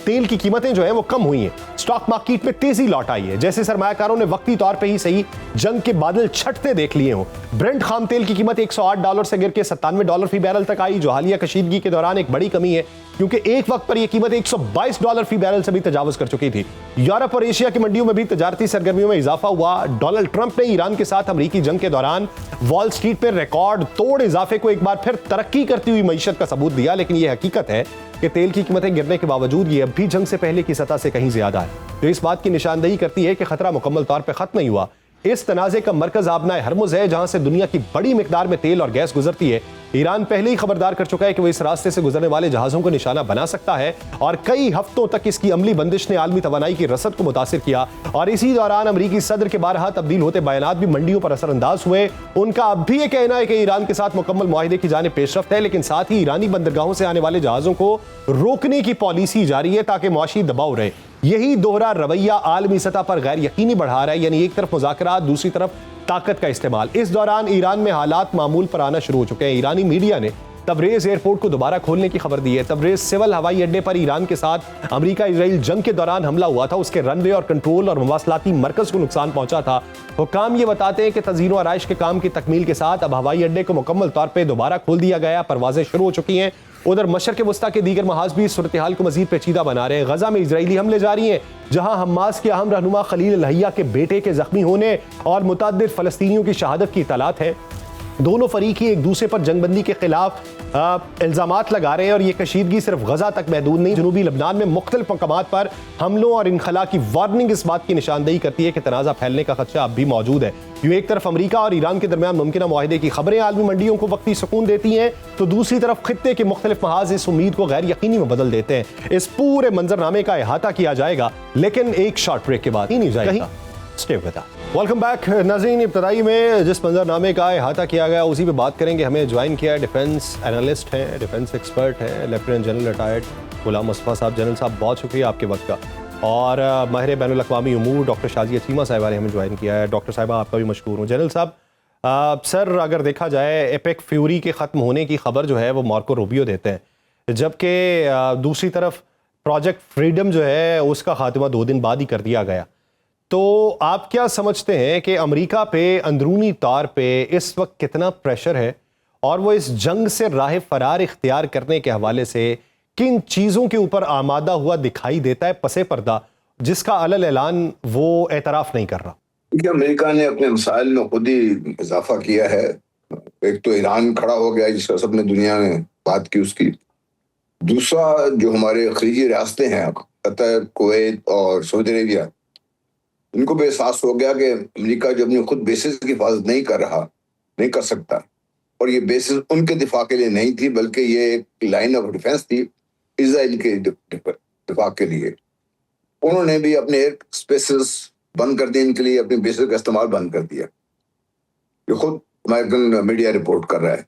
तेल की कीमतें जो है वो कम हुई हैं। स्टॉक मार्केट में तेजी लौट आई है, जैसे सरमायाकारों ने वक्ती तौर पे ही सही जंग के बादल छटते देख लिए हों। ब्रेंट खाम तेल की कीमत $108 से गिर के $97 फी बैरल तक आई, जो हालिया कशीदगी के दौरान एक बड़ी कमी है, क्योंकि एक वक्त पर यह कीमत $122 फी बैरल से भी तजावुज कर चुकी थी। यूरोप और एशिया की मंडियों में भी तजारती सरगर्मियों में इजाफा हुआ। डोनाल्ड ट्रंप ने ईरान के साथ अमरीकी जंग के दौरान वॉल स्ट्रीट पर रिकॉर्ड तोड़ इजाफे को एक बार फिर तरक्की करती हुई मईशत का सबूत दिया, लेकिन यह हकीकत है कि तेल की कीमतें गिरने के बावजूद ये अब भी जंग से पहले की सतह से कहीं ज्यादा है, जो इस बात की निशानदेही करती है कि खतरा मुकम्मल तौर पर खत्म नहीं हुआ। इस तनाज़े का मरकज आबनाए हरमुज़ है, जहां से दुनिया की बड़ी मिकदार में तेल और गैस गुजरती है। ईरान पहले ही खबरदार कर चुका है कि वो इस रास्ते से गुजरने वाले जहाजों को निशाना बना सकता है, और कई हफ्तों तक इसकी अमली बंदिश ने आलमी तवानाई की रसद को मुतासिर किया। और इसी दौरान अमरीकी सदर के बारहा तब्दील होते बयानात भी मंडियों पर असरअंदाज हुए। उनका अब भी ये कहना है कि ईरान के साथ मुकम्मल मुआहिदे की जानिब पेशरफ्त है, लेकिन साथ ही ईरानी बंदरगाहों से आने वाले जहाजों को रोकने की पॉलिसी जारी है ताकि मुआशी दबाव रहे। यही दोहरा रवैया आलमी सतह पर गैर यकीनी बढ़ा रहा है, यानी एक तरफ मुज़ाकरात, दूसरी तरफ ताकत का इस्तेमाल। इस दौरान ईरान में हालात मामूल पर आना शुरू हो चुके हैं। ईरानी मीडिया ने तबरेज एयरपोर्ट को दोबारा खोलने की खबर दी है। तबरेज सिविल हवाई अड्डे पर ईरान के साथ अमेरिका इजराइल जंग के दौरान हमला हुआ था, उसके रनवे और कंट्रोल और मवासलाती मरकज को नुकसान पहुंचा था। हुक्काम ये बताते हैं कि तज़ीन व आराइश के काम की तकमील के साथ अब हवाई अड्डे को मुकम्मल तौर पर दोबारा खोल दिया गया, परवाजें शुरू हो चुकी हैं। उधर मशरक़ वस्ता के दीगर महाज भी सूरत हाल को मजीद पेचीदा बना रहे हैं। गजा में इजरायली हमले जारी हैं, जहां हमास के अहम रहनुमा खलील लहिया के बेटे के जख्मी होने और मुतअद्दिद फ़लस्तीनियों की शहादत की इत्तलात है। दोनों फरीक ही एक दूसरे पर जंगबंदी के खिलाफ इल्ज़ामात लगा रहे हैं और ये कशीदगी सिर्फ गजा तक महदूद नहीं, जनूबी लबनान में मुख्तलिफ मकामात पर हमलों और इनखला की वार्निंग इस बात की निशानदेही करती है कि तनाज़ा फैलने का खदशा अब भी मौजूद है। यूं एक तरफ अमरीका और ईरान के दरमियान मुमकिन मुआहिदे की खबरें आलमी मंडियों को वक्ती सुकून देती हैं, तो दूसरी तरफ खित्ते के मुख्तलिफ महाज इस उम्मीद को गैर यकीनी में बदल देते हैं। इस पूरे मंजरनामे का अहाता किया जाएगा, लेकिन एक शॉर्ट ब्रेक के बाद ही नहीं जाएगा। Stay with us. Welcome back नाज़रीन। इब्तदाई में जिस मंजरनामे का अहाता किया गया उसी पे बात करेंगे। हमें ज्वाइन किया है डिफेंस एनालिस्ट हैं, डिफेंस एक्सपर्ट हैं, लेफ्टिनेंट जनरल रिटायर्ड गुलाम मुस्तफ़ा साहब। जनरल साहब बहुत शुक्रिया आपके वक्त का। और माहिर बैनुल-अक़वामी उमूर डॉक्टर शाज़िया चीमा साहिबा ने हमें ज्वाइन किया है। डॉक्टर साहिबा आपका भी मशकूर हूँ। जनरल साहब सर, अगर देखा जाए एपेक फ्यूरी के ख़त्म होने की खबर जो है वो मार्को रूबियो देते हैं, जबकि दूसरी तरफ प्रोजेक्ट फ्रीडम जो है उसका खात्मा 2 दिन बाद ही कर दिया गया। तो आप क्या समझते हैं कि अमेरिका पे अंदरूनी तौर पे इस वक्त कितना प्रेशर है और वो इस जंग से राह फरार इख्तियार करने के हवाले से किन चीज़ों के ऊपर आमादा हुआ दिखाई देता है पसे पर्दा, जिसका अलल ऐलान वो एतराफ़ नहीं कर रहा? देखिए, अमेरिका ने अपने मसाइल में खुद ही इजाफा किया है। एक तो ईरान खड़ा हो गया जिसका सबने दुनिया में बात की उसकी। दूसरा जो हमारे खलीजी रियासतें हैं कतर, कुवैत और सऊदी अरेबिया, इनको भी एहसास हो गया कि अमेरिका जो अपनी खुद बेसिस की हिफाजत नहीं कर सकता, और ये बेसिस उनके दिफा के लिए नहीं थी बल्कि ये एक लाइन ऑफ डिफेंस थी इजराइल के दिफा के लिए। उन्होंने भी अपने एयर स्पेसेस बंद कर दिए, इनके लिए अपनी बेसिस का इस्तेमाल बंद कर दिया। ये खुद अमेरिकन मीडिया रिपोर्ट कर रहा है।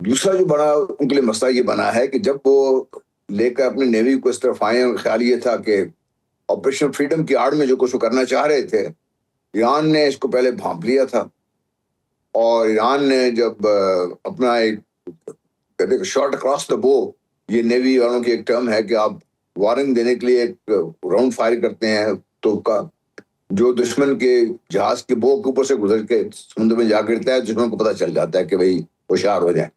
दूसरा जो बड़ा उनके लिए मसला ये बना है कि जब वो लेकर अपनी नेवी को इस तरफ आए, ख्याल ये था कि ऑपरेशन फ्रीडम की आड़ में जो कुछ करना चाह रहे थे, ईरान ने इसको पहले भांप लिया था। और ईरान ने जब अपना एक शॉट अक्रॉस द बो, ये नेवी वालों की एक टर्म है कि आप वार्निंग देने के लिए एक राउंड फायर करते हैं तो का जो दुश्मन के जहाज के बो के ऊपर से गुजर के समुद्र में जा गिरता है, दुश्मन को पता चल जाता है कि भाई होशियार हो जाए।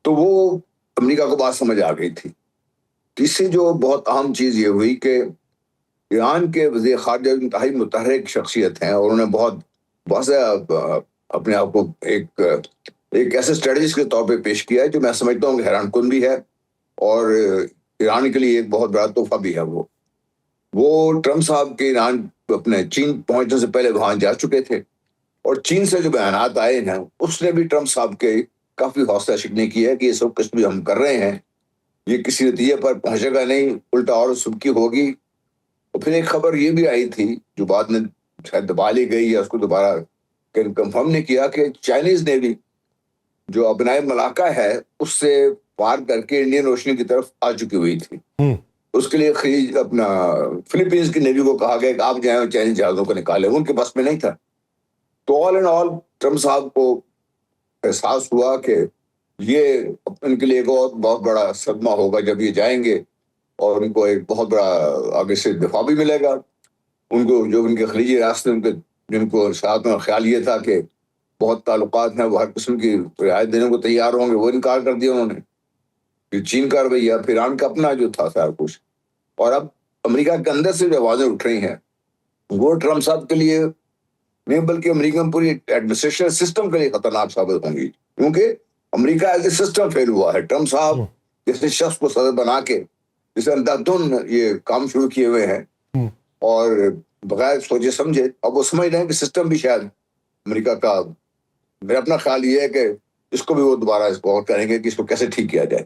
तो वो अमेरिका को बात समझ आ गई थी। तीसरी जो बहुत अहम चीज ये हुई कि ईरान के वज़ीर ख़ारिजा इंतहाई मुतहर्रिक शख्सियत हैं और उन्होंने बहुत अपने आप को एक ऐसे स्ट्रेटजिस्ट के तौर पे पेश किया है जो मैं समझता हूँ कि हैरानकुन भी है और ईरान के लिए एक बहुत बड़ा तोहफा भी है। वो ट्रम्प साहब के ईरान अपने चीन पहुंचने से पहले वहां जा चुके थे और चीन से जो बयानात आए हैं उसने भी ट्रम्प साहब के काफी हौसला शिकनी की है कि ये सब कुछ भी हम कर रहे हैं ये किसी नतीजे पर पहुंचेगा नहीं, उल्टा और सुबकी होगी। और फिर एक खबर ये भी आई थी जो बाद में शायद दबा ली गई या उसको दोबारा कंफर्म नहीं किया कि चाइनीज नेवी जो अपनाए मलाका है उससे पार करके इंडियन ओशन की तरफ आ चुकी हुई थी। उसके लिए खलीज अपना फिलीपींस की नेवी को कहा गया कि आप जाए चाइनीज जहाजों को निकाले, उनके बस में नहीं था। तो ऑल एंड ऑल ट्रम्प साहब को एहसास हुआ कि ये उनके लिए एक बहुत बड़ा सदमा होगा जब ये जाएंगे और उनको एक बहुत बड़ा आगे से दफा भी मिलेगा। उनको जो उनके खलीजी रास्ते उनके जिनको साथ में ख्याल ये था कि बहुत ताल्लुकात हैं वो हर किस्म की रियायत देने को तैयार होंगे, वो इनकार कर दिया उन्होंने। फिर चीन का रवैया, फिर ईरान का अपना जो था सारा कुछ, और अब अमेरिका के अंदर से जो आवाजें उठ रही हैं वो ट्रम्प साहब के लिए नहीं बल्कि अमेरिकन पूरी एडमिनिस्ट्रेशन सिस्टम के लिए खतरनाक साबित होंगी, क्योंकि America as a system fail हुआ है। ट्रम्प साहब जैसे शख्स को सदर बना के जिसे अंधाधुन ये काम शुरू किए हुए हैं और बगैर सोचे समझे, अब वो समझ रहे हैं कि सिस्टम भी शायद अमेरिका का, मेरा अपना ख्याल ये है कि इसको भी वो दोबारा इसको और करेंगे कि इसको कैसे ठीक किया जाए।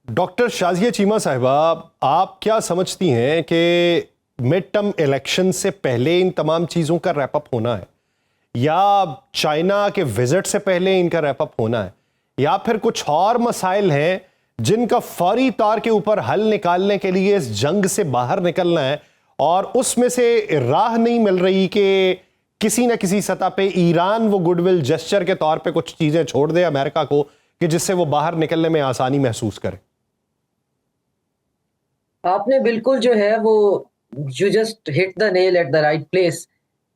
डॉक्टर शाज़िया चीमा साहिबा, आप क्या समझती हैं कि मिड टर्म इलेक्शन से पहले इन तमाम चीज़ों का रैप अप होना है या चाइना के विजिट से पहले इनका रैप अप होना है, या फिर कुछ और मसाइल हैं जिनका फौरी तौर के ऊपर हल निकालने के लिए इस जंग से बाहर निकलना है और उसमें से राह नहीं मिल रही कि किसी न किसी सतह पे ईरान वो गुडविल जेस्चर के तौर पे कुछ चीजें छोड़ दे अमेरिका को कि जिससे वो बाहर निकलने में आसानी महसूस करे? आपने बिल्कुल जो है वो you just hit the nail at the right place.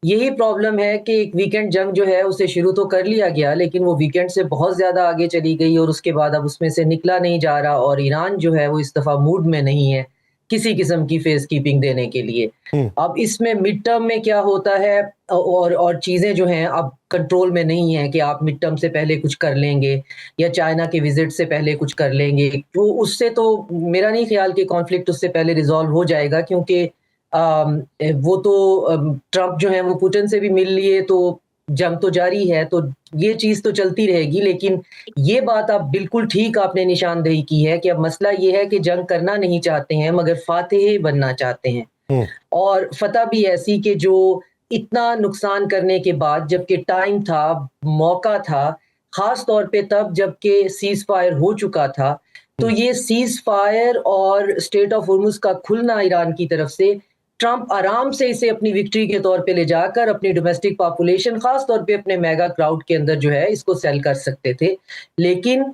यही प्रॉब्लम है कि एक वीकेंड जंग जो है उसे शुरू तो कर लिया गया, लेकिन वो वीकेंड से बहुत ज़्यादा आगे चली गई और उसके बाद अब उसमें से निकला नहीं जा रहा और ईरान जो है वो इस दफ़ा मूड में नहीं है। किसी किस्म की फेस कीपिंग देने के लिए। अब इसमें मिड टर्म में क्या होता है और चीज़ें जो हैं अब कंट्रोल में नहीं है कि आप मिड टर्म से पहले कुछ कर लेंगे या चाइना के विजिट से पहले कुछ कर लेंगे। तो उससे तो मेरा नहीं ख्याल कि कॉन्फ्लिक्ट उससे पहले रिजॉल्व हो जाएगा, क्योंकि वो तो ट्रम्प जो है वो पुतिन से भी मिल लिए, तो जंग तो जारी है, तो ये चीज़ तो चलती रहेगी। लेकिन ये बात आप बिल्कुल ठीक आपने निशानदेही की है कि अब मसला ये है कि जंग करना नहीं चाहते हैं मगर फातेह बनना चाहते हैं। और फतह भी ऐसी कि जो इतना नुकसान करने के बाद, जबकि टाइम था, मौका था, खास तौर पे तब जबकि सीज़ फायर हो चुका था, तो ये सीज़ फायर और स्ट्रेट ऑफ होर्मुज़ का खुलना ईरान की तरफ से, ट्रम्प आराम से इसे अपनी विक्ट्री के तौर पे ले जाकर अपनी डोमेस्टिक पॉपुलेशन, खास तौर पे अपने मेगा क्राउड के अंदर जो है इसको सेल कर सकते थे। लेकिन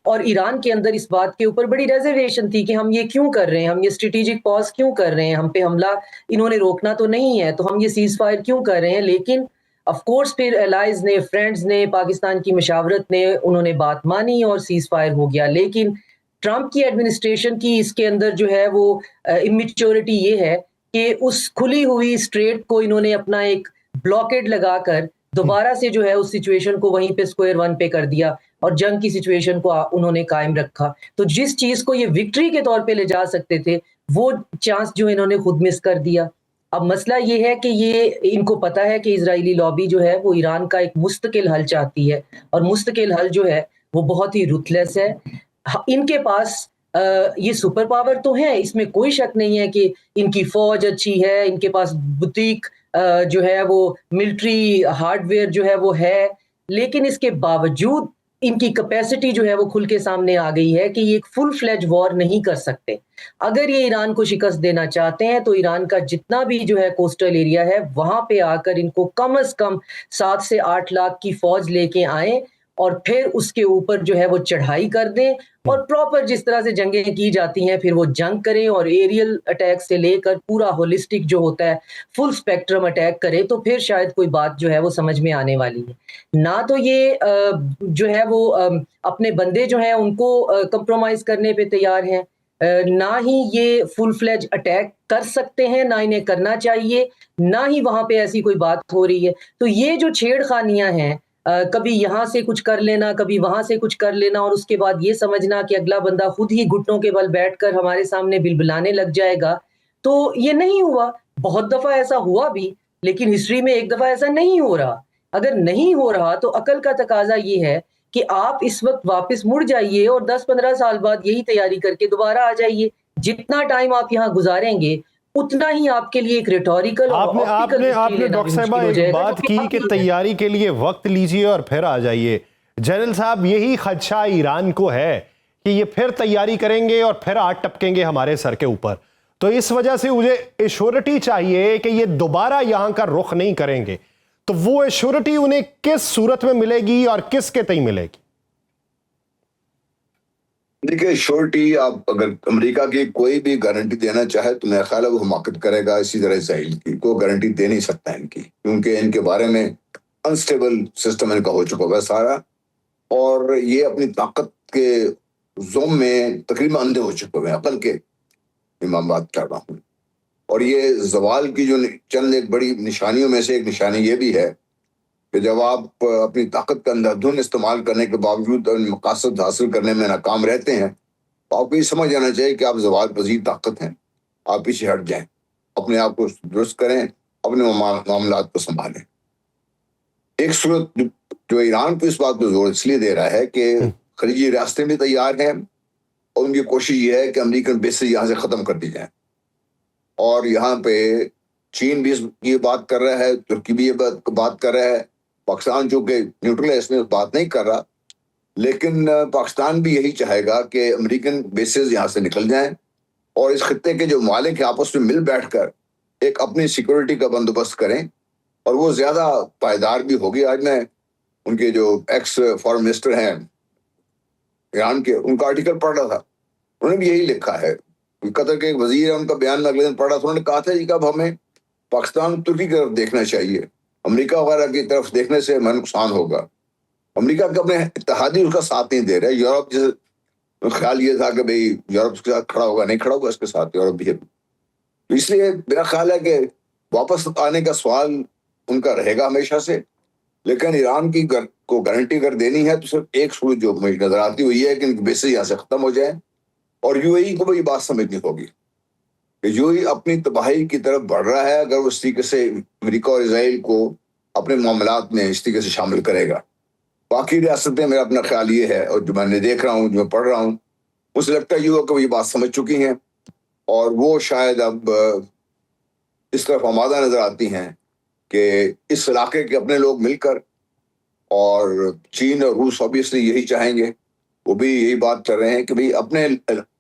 और ईरान के अंदर इस बात के ऊपर बड़ी रिजर्वेशन थी कि हम ये क्यों कर रहे हैं, हम ये स्ट्रेटेजिक पॉज क्यों कर रहे हैं, हम पे हमला इन्होंने रोकना तो नहीं है, तो हम ये सीज़ फायर क्यों कर रहे हैं। लेकिन ऑफ कोर्स फिर एलाइज ने, फ्रेंड्स ने, पाकिस्तान की मशावरत ने, उन्होंने बात मानी और सीज़ फायर हो गया। लेकिन ट्रम्प की एडमिनिस्ट्रेशन की इसके अंदर जो है वो इमेच्योरिटी ये है कि उस खुली हुई स्ट्रेट को इन्होंने अपना एक ब्लॉकेड लगाकर दोबारा से जो है उस सिचुएशन को वहीं पे स्क्वायर वन पे कर दिया और जंग की सिचुएशन को उन्होंने कायम रखा। तो जिस चीज को ये विक्ट्री के तौर पे ले जा सकते थे, वो चांस जो इन्होंने खुद मिस कर दिया। अब मसला ये है कि ये इनको पता है कि इजरायली लॉबी जो है वो ईरान का एक मुस्तकिल हल चाहती है, और मुस्तकिल हल जो है वो बहुत ही रुथलेस है। इनके पास ये सुपर पावर तो है, इसमें कोई शक नहीं है कि इनकी फौज अच्छी है, इनके पास बुटीक जो है वो मिलिट्री हार्डवेयर जो है वो है, लेकिन इसके बावजूद इनकी कैपेसिटी जो है वो खुल के सामने आ गई है कि ये एक फुल फ्लेज वॉर नहीं कर सकते। अगर ये ईरान को शिकस्त देना चाहते हैं तो ईरान का जितना भी जो है कोस्टल एरिया है वहां पे आकर इनको कम से कम 7 से 8 लाख की फौज लेके आए और फिर उसके ऊपर जो है वो चढ़ाई कर दें और प्रॉपर जिस तरह से जंगें की जाती हैं फिर वो जंग करें और एरियल अटैक से लेकर पूरा होलिस्टिक जो होता है फुल स्पेक्ट्रम अटैक करें, तो फिर शायद कोई बात जो है वो समझ में आने वाली है। ना तो ये जो है वो अपने बंदे जो हैं उनको कंप्रोमाइज करने पे तैयार हैं, ना ही ये फुल फ्लेज अटैक कर सकते हैं, ना इन्हें करना चाहिए, ना ही वहां पे ऐसी कोई बात हो रही है। तो ये जो छेड़खानियां हैं, कभी यहाँ से कुछ कर लेना, कभी वहां से कुछ कर लेना और उसके बाद ये समझना कि अगला बंदा खुद ही घुटनों के बल बैठकर हमारे सामने बिलबिलाने लग जाएगा, तो ये नहीं हुआ। बहुत दफा ऐसा हुआ भी, लेकिन हिस्ट्री में एक दफा ऐसा नहीं हो रहा। अगर नहीं हो रहा तो अकल का तकाजा ये है कि आप इस वक्त वापस मुड़ जाइए और 10-15 साल बाद यही तैयारी करके दोबारा आ जाइए। जितना टाइम आप यहाँ गुजारेंगे उतना ही आपके लिए एक रिटोरिकल आपने डॉक्टर साहबा एक बात की कि तैयारी के लिए वक्त लीजिए और फिर आ जाइए। जनरल साहब, यही खदशा ईरान को है कि ये फिर तैयारी करेंगे और फिर आग टपकेंगे हमारे सर के ऊपर। तो इस वजह से मुझे एश्योरिटी चाहिए कि ये दोबारा यहां का रुख नहीं करेंगे। तो वो एश्योरिटी उन्हें किस सूरत में मिलेगी और किसके तय मिलेगी? देखिए, श्योरिटी आप अगर अमेरिका की कोई भी गारंटी देना चाहे तो मेरा ख्याल है वो हमाकत करेगा। इसी तरह इसराइल की कोई गारंटी दे नहीं सकता इनकी, क्योंकि इनके बारे में अनस्टेबल सिस्टम इनका हो चुका है सारा, और ये अपनी ताकत के जोम में तकरीबन अंधे हो चुके हैं। अकल के इमाम बात कर रहा हूँ। और ये जवाल की जो चंद एक बड़ी निशानियों में से एक निशानी ये भी है कि जब आप अपनी ताकत का अंधाधुन इस्तेमाल करने के बावजूद मकासद हासिल करने में नाकाम रहते हैं, तो आपको ये समझ आना चाहिए कि आप जवाल पजीर ताकत हैं। आप पीछे हट जाएं, अपने आप को दुरुस्त करें, अपने मामलात को संभालें। एक सूरत जो ईरान को इस बात पर जोर इसलिए दे रहा है कि खलीजी रियासतें भी तैयार हैं और उनकी कोशिश ये है कि अमेरिकन बेसेस यहाँ से ख़त्म कर दी जाए। और यहाँ पे चीन भी ये बात कर रहा है, तुर्की भी ये बात कर रहा है, पाकिस्तान जो कि न्यूट्रल है इसमें बात नहीं कर रहा, लेकिन पाकिस्तान भी यही चाहेगा कि अमेरिकन बेसेस यहाँ से निकल जाएं और इस खत्ते के जो मालिक आपस में मिल बैठकर एक अपनी सिक्योरिटी का बंदोबस्त करें, और वो ज़्यादा पायदार भी होगी। आज मैं उनके जो एक्स फॉरेन मिनिस्टर हैं ईरान के, उनका आर्टिकल पढ़ रहा था, उन्होंने भी यही लिखा है। कतर के एक वजीर है, उनका बयान में अगले दिन पढ़ा था, उन्होंने कहा था कि अब हमें पाकिस्तान तुर्की की तरफ देखना चाहिए, अमेरिका वगैरह की तरफ देखने से हमें नुकसान होगा। अमेरिका के अपने इत्तेहादी उसका साथ नहीं दे रहे। यूरोप जैसे ख्याल ये था कि भाई यूरोप के साथ खड़ा होगा, नहीं खड़ा होगा इसके साथ यूरोप भी। तो इसलिए मेरा ख्याल है कि वापस आने का सवाल उनका रहेगा हमेशा से, लेकिन ईरान की को गारंटी अगर देनी है तो सिर्फ एक सूरत जो मुझे नजर आती हुई है कि इनकी बेसिस यहाँ से खत्म हो जाए, और यूएई को भी ये बात समझनी होगी कि यूएई अपनी तबाही की तरफ बढ़ रहा है अगर वो इस तरीके से अमेरिका और इसराइल को अपने मामलात में इस तरीके से शामिल करेगा। बाकी रियासतें, मेरा अपना ख्याल ये है, और जो मैंने देख रहा हूँ, जो मैं पढ़ रहा हूँ, मुझे लगता है यूएई को ये बात समझ चुकी हैं और वो शायद अब इस तरफ आमादा नजर आती हैं कि इस इलाके के अपने लोग मिलकर, और चीन और रूस ऑब्वियसली यही चाहेंगे, वो भी यही बात कर रहे हैं कि भाई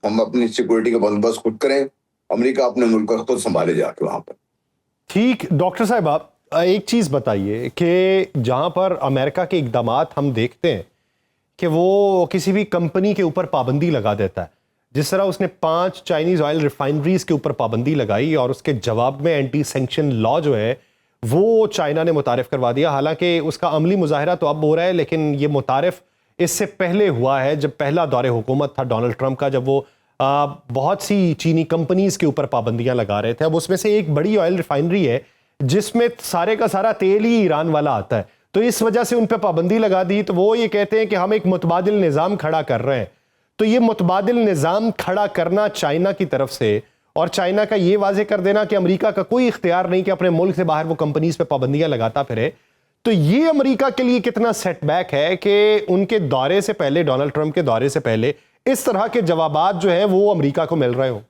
हम अपनी सिक्योरिटी का बंदोबस्त खुद करें, अमेरिका अपने मुल्क को खुद संभाले जाके वहां पर। ठीक। डॉक्टर साहब, आप एक चीज़ बताइए कि जहां पर अमेरिका के इकदामात हम देखते हैं कि वो किसी भी कंपनी के ऊपर पाबंदी लगा देता है, जिस तरह उसने 5 चाइनीज़ ऑयल रिफाइनरीज के ऊपर पाबंदी लगाई और उसके जवाब में एंटी सैंक्शन लॉ जो है वो चाइना ने मुतारिफ करवा दिया। हालांकि उसका अमली मुजाहरा तो अब हो रहा है, लेकिन ये मुतारिफ इससे पहले हुआ है, जब पहला दौरे हुकूमत था डोनाल्ड ट्रंप का, जब वो बहुत सी चीनी कंपनीज़ के ऊपर पाबंदियां लगा रहे थे। अब उसमें से एक बड़ी ऑयल रिफाइनरी है जिसमें सारे का सारा तेल ही ईरान वाला आता है, तो इस वजह से उन पर पाबंदी लगा दी। तो वो ये कहते हैं कि हम एक मुतबादिल निज़ाम खड़ा कर रहे हैं। तो ये मुतबादिल निज़ाम खड़ा करना चाइना की तरफ से, और चाइना का ये वाजे कर देना कि अमेरिका का कोई इख्तियार नहीं कि अपने मुल्क से बाहर वो कंपनीज पे पाबंदियां लगाता फिरे, तो ये अमेरिका के लिए कितना सेटबैक है कि उनके दौरे से पहले, डोनाल्ड ट्रंप के दौरे से पहले, इस तरह के जवाबात जो है वो अमेरिका को मिल रहे हो।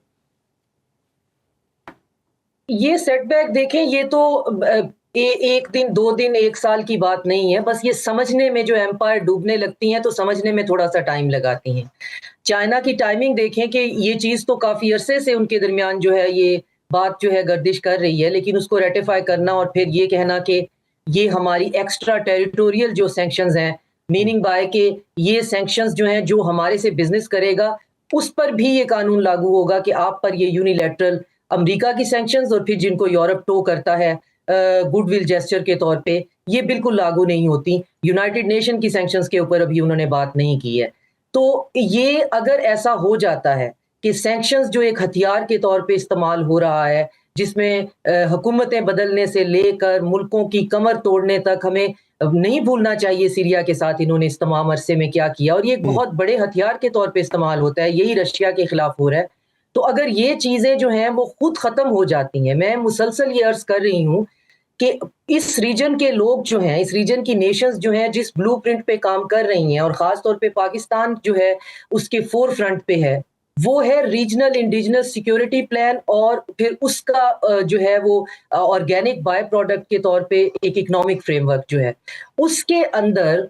ये सेटबैक देखें, ये तो एक दिन, 2 दिन, 1 साल की बात नहीं है। बस ये समझने में, जो एम्पायर डूबने लगती हैं तो समझने में थोड़ा सा टाइम लगाती हैं। चाइना की टाइमिंग देखें कि ये चीज़ तो काफ़ी अरसे से उनके दरमियान जो है ये बात जो है गर्दिश कर रही है, लेकिन उसको रेटिफाई करना और फिर ये कहना कि ये हमारी एक्स्ट्रा टेरिटोरियल जो सैंक्शंस हैं, मीनिंग बाय कि ये सैंक्शंस जो हैं जो हमारे से बिजनेस करेगा उस पर भी ये कानून लागू होगा कि आप पर ये यूनिलैटरल अमेरिका की सैंक्शंस और फिर जिनको यूरोप टो करता है गुडविल जेस्चर के तौर पे, ये बिल्कुल लागू नहीं होती। यूनाइटेड नेशन की सैंक्शंस के ऊपर अभी उन्होंने बात नहीं की है। तो ये अगर ऐसा हो जाता है कि सैंक्शंस जो एक हथियार के तौर पे इस्तेमाल हो रहा है, जिसमें हुकूमतें बदलने से लेकर मुल्कों की कमर तोड़ने तक, हमें नहीं भूलना चाहिए सीरिया के साथ इन्होंने इस तमाम अरसे में क्या किया, और ये एक बहुत बड़े हथियार के तौर पे इस्तेमाल होता है। यही रशिया के खिलाफ हो रहा है। तो अगर ये चीजें जो हैं वो खुद खत्म हो जाती हैं, मैं मुसलसल ये अर्ज कर रही हूँ कि इस रीजन के लोग जो हैं, इस रीजन की नेशंस जो हैं जिस ब्लूप्रिंट पे काम कर रही हैं, और खास तौर पे पाकिस्तान जो है उसके फोर फ्रंट पे है, वो है रीजनल इंडिजिनस सिक्योरिटी प्लान, और फिर उसका जो है वो ऑर्गेनिक बाय प्रोडक्ट के तौर पे एक इकोनॉमिक फ्रेमवर्क जो है, उसके अंदर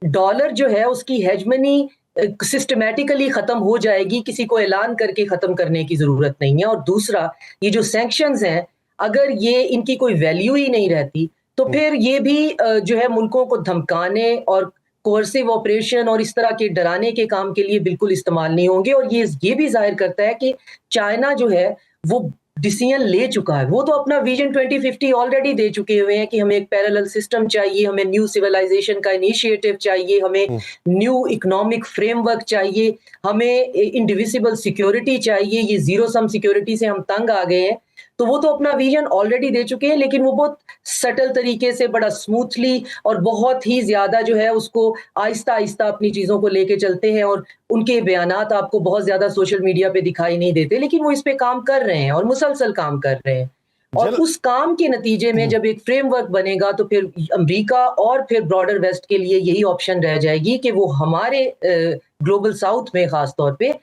डॉलर जो है उसकी हेजमनी सिस्टमैटिकली खत्म हो जाएगी। किसी को ऐलान करके खत्म करने की जरूरत नहीं है। और दूसरा, ये जो सैंक्शंस हैं, अगर ये इनकी कोई वैल्यू ही नहीं रहती तो फिर ये भी जो है मुल्कों को धमकाने और कोर्सिव ऑपरेशन और इस तरह के डराने के काम के लिए बिल्कुल इस्तेमाल नहीं होंगे। और ये भी जाहिर करता है कि चाइना जो है वो डिसीजन ले चुका है। वो तो अपना विजन 2050 ऑलरेडी दे चुके हुए हैं कि हमें एक पैरेलल सिस्टम चाहिए, हमें न्यू सिविलाइजेशन का इनिशिएटिव चाहिए, हमें न्यू इकोनॉमिक फ्रेमवर्क चाहिए, हमें इंडिविजिबल सिक्योरिटी चाहिए। ये जीरो सम सिक्योरिटी से हम तंग आ गए हैं। तो वो तो अपना विजन ऑलरेडी दे चुके हैं, लेकिन वो बहुत सटल तरीके से, बड़ा स्मूथली और बहुत ही ज्यादा जो है उसको आहिस्ता आहिस्ता अपनी चीजों को लेके चलते हैं। और उनके बयानात आपको बहुत ज्यादा सोशल मीडिया पे दिखाई नहीं देते, लेकिन वो इस पे काम कर रहे हैं और मुसलसल काम कर रहे हैं। और उस काम के नतीजे में जब एक फ्रेमवर्क बनेगा तो फिर अमेरिका और फिर ब्रॉडर वेस्ट के लिए यही ऑप्शन रह जाएगी कि वो हमारे ग्लोबल साउथ में खास तौर पे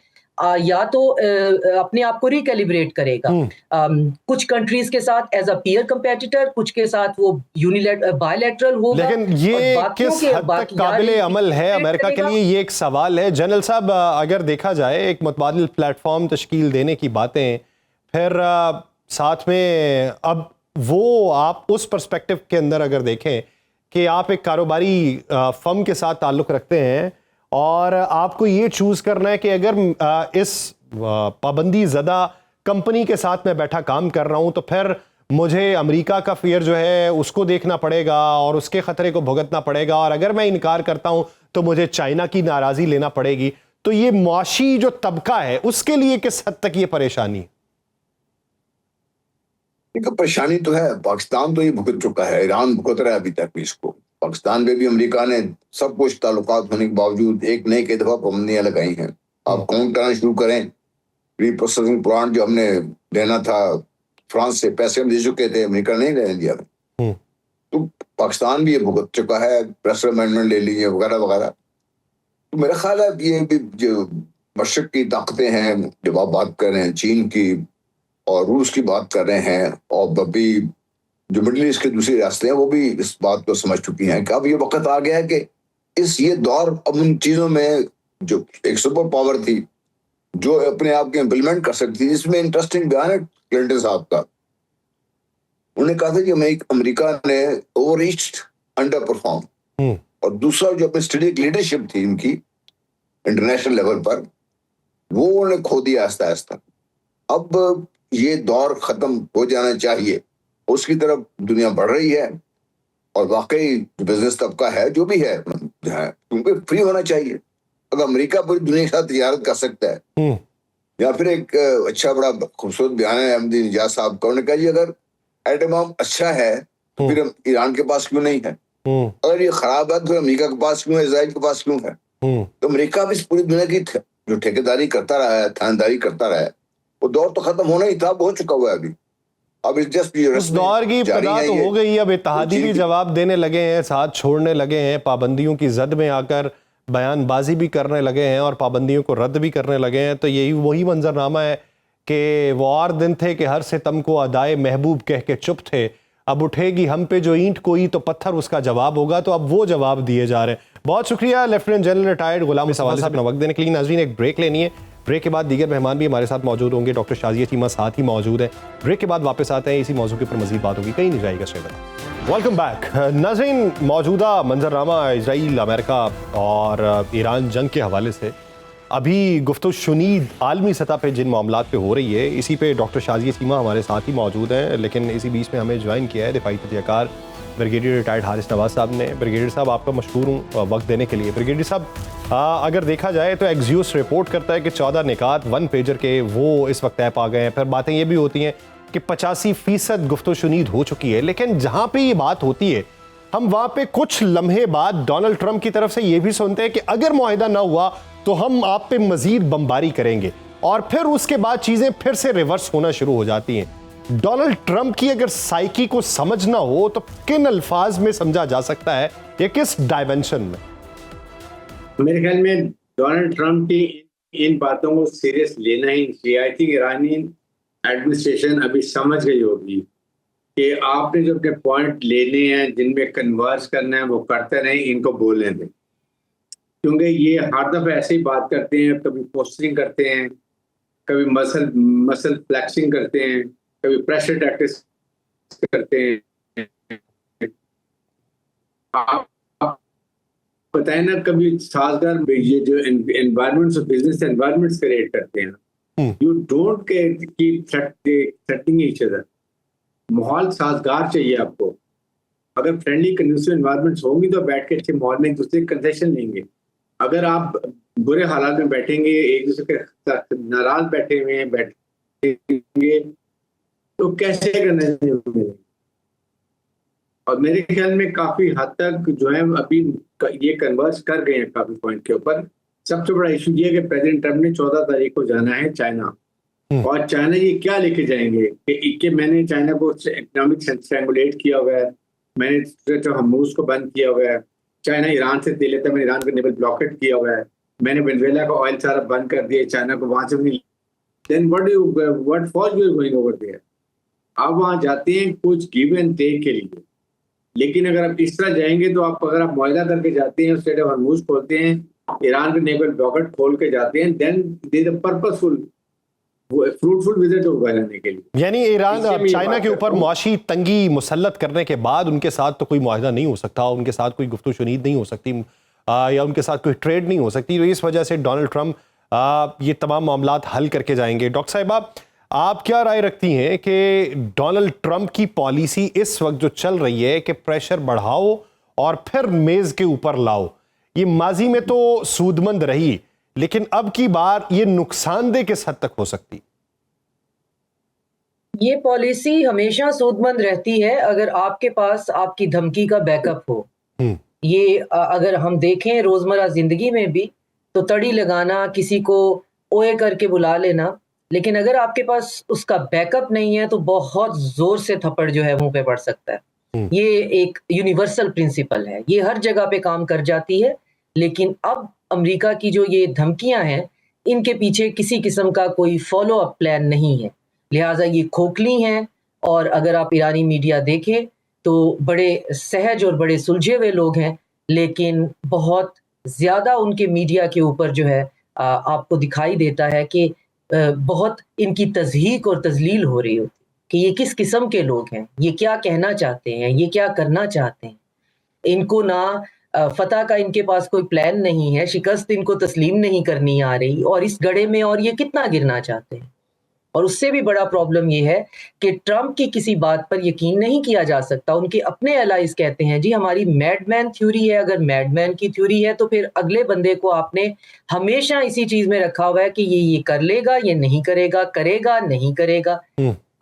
या तो अपने आप को रिकैलिब्रेट करेगा, कुछ कंट्रीज के साथ एज अ पीयर कंपेटिटर, कुछ के साथ वो बायलैटरल होगा। लेकिन ये किस हद तक काबिले अमल है अमेरिका के लिए, ये एक सवाल है। जनरल साहब, अगर देखा जाए एक मुतबादिल प्लेटफॉर्म तश्कील देने की बातें, फिर साथ में अब वो आप उस पर्सपेक्टिव के अंदर अगर देखें कि आप एक कारोबारी फर्म के साथ ताल्लुक़ रखते हैं और आपको ये चूज़ करना है कि अगर इस पाबंदी ज़दा कंपनी के साथ मैं बैठा काम कर रहा हूँ तो फिर मुझे अमेरिका का फियर जो है उसको देखना पड़ेगा और उसके ख़तरे को भुगतना पड़ेगा, और अगर मैं इनकार करता हूँ तो मुझे चाइना की नाराज़ी लेना पड़ेगी। तो ये मुआशी जो तबका है उसके लिए किस हद तक ये परेशानी है? देखो, परेशानी तो है, पाकिस्तान तो ये भुगत चुका है, ईरान भुगत रहा है अभी तक भी इसको। पाकिस्तान में भी अमेरिका ने सब कुछ ताल्लुकात होने के बावजूद एक नई कई दफा पाबंदियां लगाई हैं। आप काउंट करना शुरू करें, प्रोसेसिंग प्लांट जो हमने लेना था फ्रांस से, पैसे हम दे चुके थे, अमेरिका ने नहीं लेने दिया। तो पाकिस्तान भी ये भुगत चुका है, प्रेशर अमेंडमेंट ले लीजिए वगैरह वगैरह। तो मेरा ख्याल है ये भी जो मशरक की ताकतें हैं, जब आप बात कर रहे हैं चीन की और रूस की बात कर रहे हैं, और अभी जो मिडिल ईस्ट के दूसरी रियासतें हैं वो भी इस बात को समझ चुकी हैं कि अब ये वक्त आ गया है कि ये दौर अब उन चीजों में जो एक सुपर पावर थी जो अपने आप के इम्प्लीमेंट कर सकती थी। इसमें इंटरेस्टिंग बयान है क्लिंटन साहब का। उन्होंने कहा था कि अमेरिका ने ओवर रीच्ड, अंडर परफॉर्म, और दूसरा जो अपनी स्ट्रेटेजिक लीडरशिप थी उनकी इंटरनेशनल लेवल पर, वो उन्होंने खो दिया आहिस्ता आहिस्ता। अब ये दौर खत्म हो जाना चाहिए, उसकी तरफ दुनिया बढ़ रही है। और वाकई बिजनेस तबका है जो भी है क्योंकि फ्री होना चाहिए। अगर अमेरिका पूरी दुनिया के साथ तजारत कर सकता है, या फिर एक अच्छा बड़ा खूबसूरत बयान है अहमदी निजात साहब का, उन्होंने कहा जी अगर एटम बम अच्छा है तो फिर ईरान के पास क्यों नहीं है, अगर ये खराब है तो अमेरिका के पास क्यों है, इजराइल के पास क्यों है। तो अमेरिका भी पूरी दुनिया की जो ठेकेदारी करता रहा है, थानेदारी करता रहा है, वो दौर तो खत्म होना ही था, हो चुका हुआ है अभी। अब उस दौर की इब्तिदा तो हो गई। अब इत्तेहादी भी जवाब देने लगे हैं, साथ छोड़ने लगे हैं, पाबंदियों की जद में आकर बयानबाजी भी करने लगे हैं और पाबंदियों को रद्द भी करने लगे हैं। तो यही वही मंजरनामा है कि वो और दिन थे कि हर सितम को अदाए महबूब कह के चुप थे, अब उठेगी हम पे जो ईंट कोई तो पत्थर उसका जवाब होगा। तो अब वो जवाब दिए जा रहे हैं। बहुत शुक्रिया लेफ्टिनेंट जनरल रिटायर्ड गुलाम सवाल साहब अपना वक्त देने के लिए। नाज़रीन, एक ब्रेक लेनी है, ब्रेक के बाद दीगर मेहमान भी हमारे साथ मौजूद होंगे। डॉक्टर शाजिया चीमा साथ ही मौजूद है। ब्रेक के बाद वापस आते हैं, इसी मौजू के ऊपर मजीद बात होगी, कहीं नहीं जाएगा। Welcome back. नाज़रीन, मौजूदा मंजरनामा इजराइल, अमेरिका और ईरान जंग के हवाले से अभी गुफ्तगू शुनीद आलमी सतह पे जिन मामलात पे हो रही है, इसी पे डॉक्टर शाजिया चीमा हमारे साथ ही मौजूद हैं। लेकिन इसी बीच में हमें ज्वाइन किया है दिफाई तजज़ियाकार ब्रिगेडियर रिटायर्ड हारिस नवाज साहब ने। ब्रिगेडियर साहब, आपका मशकूर हूँ वक्त देने के लिए। ब्रिगेडियर साहब, अगर देखा जाए तो एक्सियोस रिपोर्ट करता है कि 14 निकात 1 पेजर के वो इस वक्त ऐप आ गए हैं। फिर बातें ये भी होती हैं कि 85% गुफ्तगू शुनीद हो चुकी है। लेकिन जहाँ पे ये बात होती है, हम वहाँ पे कुछ लम्हे बाद डोनाल्ड ट्रंप की तरफ से ये भी सुनते हैं कि अगर मुआहिदा ना हुआ तो हम आप पे मजीद बमबारी करेंगे, और फिर उसके बाद चीजें फिर से रिवर्स होना शुरू हो जाती हैं। डोनाल्ड ट्रंप की अगर साइकी को समझना हो तो किन अल्फाज में समझा जा सकता है, या किस डायमेंशन में? मेरे ख्याल में डोनाल्ड ट्रंप की इन बातों को सीरियस लेना ही चाहिए। आई थिंक ईरानी एडमिनिस्ट्रेशन अभी समझ गई होगी कि आपने जो अपने पॉइंट लेने हैं, जिनमें कन्वर्स करना है, वो करते रहें, इनको बोलने दें। क्योंकि ये हर दफा ऐसे ही बात करते हैं, कभी पोस्टरिंग करते हैं, कभी मसल फ्लैक्सिंग करते हैं, कभी प्रेशर टैक्टिक्स करते हैं। आप बताएं ना, कभी साजगार ये जो environments of business environments create करते हैं। You don't keep threatening each other. माहौल साजगार चाहिए आपको। अगर फ्रेंडली कंडूसिव एनवायरमेंट्स होंगी तो बैठ के अच्छे माहौल में एक दूसरे के कंसेशन लेंगे। अगर आप बुरे हालात में बैठेंगे, एक दूसरे के साथ नाराज बैठे हुए हैं बैठेंगे, तो कैसे करना चाहिए? और मेरे ख्याल में काफी हद तक जो है अभी ये कन्वर्स कर गए हैं काफी पॉइंट के ऊपर। सबसे बड़ा इशू ये है कि प्रेसिडेंट ट्रंप ने 14 तारीख को जाना है चाइना, और चाइना ये क्या लेके जाएंगे कि मैंने चाइना को इकोनॉमिक स्ट्रैंगुलेट किया हुआ है, मैंने हर्मुज को बंद किया हुआ है, चाइना ईरान से तेल लेता है, मैंने ईरान का नेवल ब्लॉकेट किया हुआ है, मैंने वेनेजुएला का ऑयल सारा बंद कर दिया, चाइना को वहां से भी। Then what for you are going over there? आप वहां जाते हैं कुछ गिव एंड टेक के लिए, लेकिन अगर आप इस तरह जाएंगे तो अगर आप मुआहदा करके जाते हैं, स्ट्रेट ऑफ हर्मुज खोलते हैं, ईरान का नेवल ब्लॉकेट खोल के जाते हैं, then they the purposeful fruitful visit होगा रहने के लिए। यानी ईरान चाइना के ऊपर मुआशी तंगी मुसल्लत करने के बाद उनके साथ तो कोई मुआहिदा नहीं हो सकता, उनके साथ कोई गुफ्तगू शुनीद नहीं हो सकती, या उनके साथ कोई ट्रेड नहीं हो सकती। तो इस वजह से डोनाल्ड ट्रंप ये तमाम मामलात हल करके जाएंगे। डॉक्टर साहिबा, आप क्या राय रखती हैं कि डोनाल्ड ट्रंप की पॉलिसी इस वक्त जो चल रही है कि प्रेशर बढ़ाओ और फिर मेज के ऊपर लाओ, ये माजी में तो सूदमंद रही, लेकिन अब की बार ये नुकसानदेह किस हद तक हो सकती? ये पॉलिसी हमेशा सूदमंद रहती है अगर आपके पास आपकी धमकी का बैकअप हो। ये अगर हम देखें रोजमर्रा जिंदगी में भी, तो तड़ी लगाना, किसी को ओए करके बुला लेना, लेकिन अगर आपके पास उसका बैकअप नहीं है तो बहुत जोर से थप्पड़ जो है मुंह पे पड़ सकता है। ये एक यूनिवर्सल प्रिंसिपल है, ये हर जगह पे काम कर जाती है। लेकिन अब अमेरिका की जो ये धमकियां हैं, इनके पीछे किसी किस्म का कोई फॉलो अप प्लान नहीं है, लिहाजा ये खोखली हैं। और अगर आप ईरानी मीडिया देखें तो बड़े सहज और बड़े सुलझे हुए लोग हैं, लेकिन बहुत ज़्यादा उनके मीडिया के ऊपर जो है आपको दिखाई देता है कि बहुत इनकी तज़हीक और तज़लील हो रही होती कि ये किस किस्म के लोग हैं, ये क्या कहना चाहते हैं, ये क्या करना चाहते हैं। इनको ना फतह का इनके पास कोई प्लान नहीं है, शिकस्त इनको तस्लीम नहीं करनी आ रही, और इस गड्ढे में और ये कितना गिरना चाहते हैं। और उससे भी बड़ा प्रॉब्लम ये है कि ट्रंप की किसी बात पर यकीन नहीं किया जा सकता। उनके अपने एलाइज कहते हैं जी हमारी मैडमैन थ्योरी है। अगर मैडमैन की थ्योरी है तो फिर अगले बंदे को आपने हमेशा इसी चीज में रखा हुआ है कि ये कर लेगा, ये नहीं करेगा, करेगा नहीं करेगा।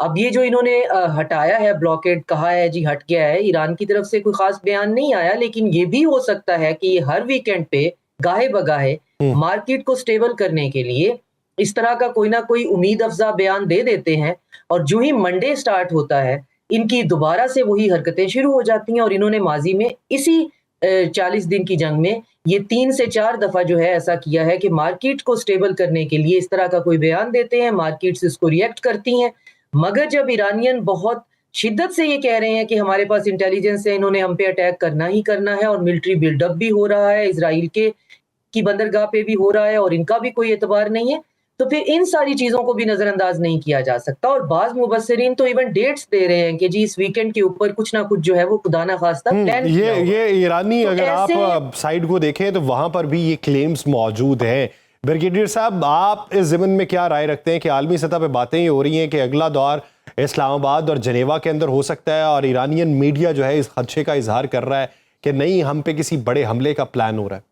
अब ये जो इन्होंने हटाया है, ब्लॉकेड कहा है जी हट गया है, ईरान की तरफ से कोई खास बयान नहीं आया, लेकिन ये भी हो सकता है कि ये हर वीकेंड पे गाहे बगाहे मार्केट को स्टेबल करने के लिए इस तरह का कोई ना कोई उम्मीद अफजा बयान दे देते हैं, और जो ही मंडे स्टार्ट होता है इनकी दोबारा से वही हरकतें शुरू हो जाती हैं। और इन्होंने माजी में इसी 40 दिन की जंग में ये 3 से 4 दफा जो है ऐसा किया है कि मार्केट को स्टेबल करने के लिए इस तरह का कोई बयान देते हैं, मार्केट्स इसको रिएक्ट करती हैं। मगर जब ईरानियन बहुत शिद्दत से ये कह रहे हैं कि हमारे पास इंटेलिजेंस है, इन्होंने हम पे अटैक करना ही करना है, और मिलिट्री बिल्डअप भी हो रहा है, इजराइल की बंदरगाह पे भी हो रहा है, और इनका भी कोई एतबार नहीं है, तो फिर इन सारी चीजों को भी नजरअंदाज नहीं किया जा सकता। और बाज मुबस्सिरीन तो इवन डेट्स दे रहे हैं कि जी इस वीकेंड के ऊपर कुछ ना कुछ जो है वो खुदा ना खास्ता प्लान ये ईरानी तो अगर आप साइड को देखें तो वहां पर भी ये क्लेम्स मौजूद हैं। ब्रिगेडियर साहब, आप इस ज़िमन में क्या राय रखते हैं कि आलमी सतह पे बातें ही हो रही हैं कि अगला दौर इस्लामाबाद और जनेवा के अंदर हो सकता है, और ईरानियन मीडिया जो है इस खदशे का इजहार कर रहा है कि नहीं, हम पे किसी बड़े हमले का प्लान हो रहा है?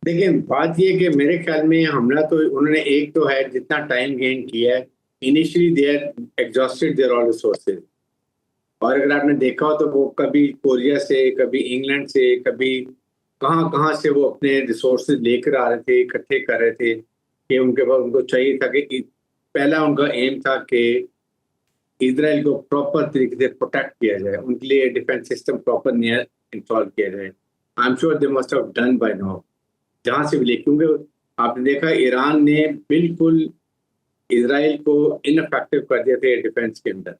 देखिए, बात ये कि मेरे ख्याल में हमला तो उन्होंने एक तो है जितना टाइम गेन किया है, initially they are exhausted their all resources. और अगर आपने देखा हो तो वो कभी कोरिया से, कभी इंग्लैंड से, कभी कहाँ से वो अपने रिसोर्सेज लेकर आ रहे थे, इकट्ठे कर रहे थे कि उनके पास उनको चाहिए था कि पहला उनका एम था कि इजराइल को प्रॉपर तरीके से प्रोटेक्ट किया जाए, उनके लिए डिफेंस सिस्टम प्रॉपर नहीं इंस्टॉल किया जाए। I am sure they must have done by now, जहां से भी ले, क्योंकि आपने देखा ईरान ने बिल्कुल इजराइल को इनफेक्टिव कर दिया था डिफेंस के अंदर,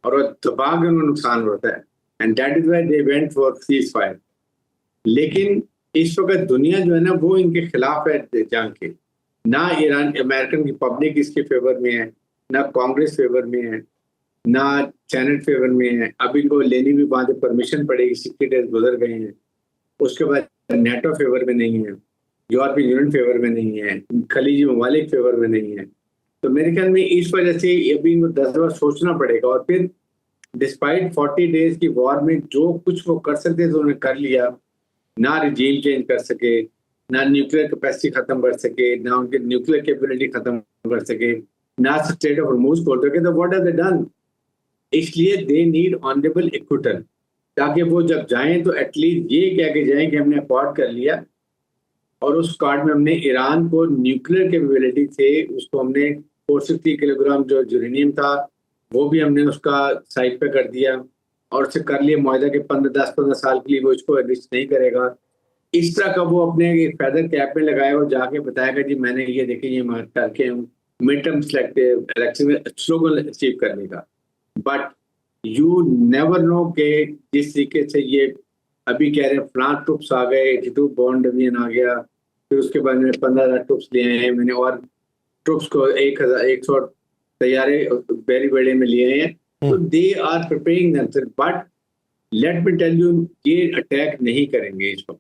और वो दबा के उनको नुकसान होता है, and that is why they went for cease fire. लेकिन इस वक्त दुनिया जो है ना वो इनके खिलाफ है जंग के, ना ईरान अमेरिकन की पब्लिक इसके फेवर में है, ना कांग्रेस फेवर में है, ना सेनेट फेवर में है। अब इनको लेनी भी बाद परमिशन पड़ेगी, 60 डेज गुजर गए हैं। उसके बाद नेटो फेवर में नहीं है, यूरोपियन यूनियन फेवर में नहीं है, खलीजी ममालिक फेवर में नहीं है। तो मेरे ख्याल में इस वजह से अभी इनको 10 बार सोचना पड़ेगा। और फिर डिस्पाइट 40 डेज की वॉर में जो कुछ वो कर सकते थे उन्होंने कर लिया। ना रिजीम चेंज कर सके, ना न्यूक्लियर कैपेसिटी खत्म कर सके, ना उनकी न्यूक्लियर कैपेबिलिटी खत्म कर सके, ना स्टेट ऑफ हॉर्मुज खोल सके, तो व्हाट हैव दे डन? इसलिए दे नीड ऑनरेबल इक्विटल, ताकि वो जब जाएं तो एटलीस्ट ये कह के जाएं कि हमने अकॉर्ड कर लिया, और उस कार्ड में हमने ईरान को न्यूक्लियर कैपेबिलिटी थे उसको हमने 460 किलोग्राम जो यूरेनियम था वो भी हमने उसका साइड पे कर दिया, और उससे कर लिया मुआहदा के 10-15 साल के लिए वो इसको एग्जिस्ट नहीं करेगा। इस तरह का वो अपने फेदर कैप में लगाएगा और जाके बताएगा जी मैंने ये देखे ये करके मिड टर्म इलेक्शन में स्लोगन अचीव करने का। बट यू नेवर नो के जिस तरीके से ये अभी कह रहे हैं फलां ट्रुप्स आ गए, 82 बॉन्ड डिवीजन आ गया, फिर उसके बाद मैंने 15,000 ट्रुप्स लिए हैं मैंने, और ट्रुप्स को 1,100 तैयारे बेरी बेड़े में लिए हैं। तो they are preparing themself, but let me tell you ये अटैक नहीं करेंगे। इस वक्त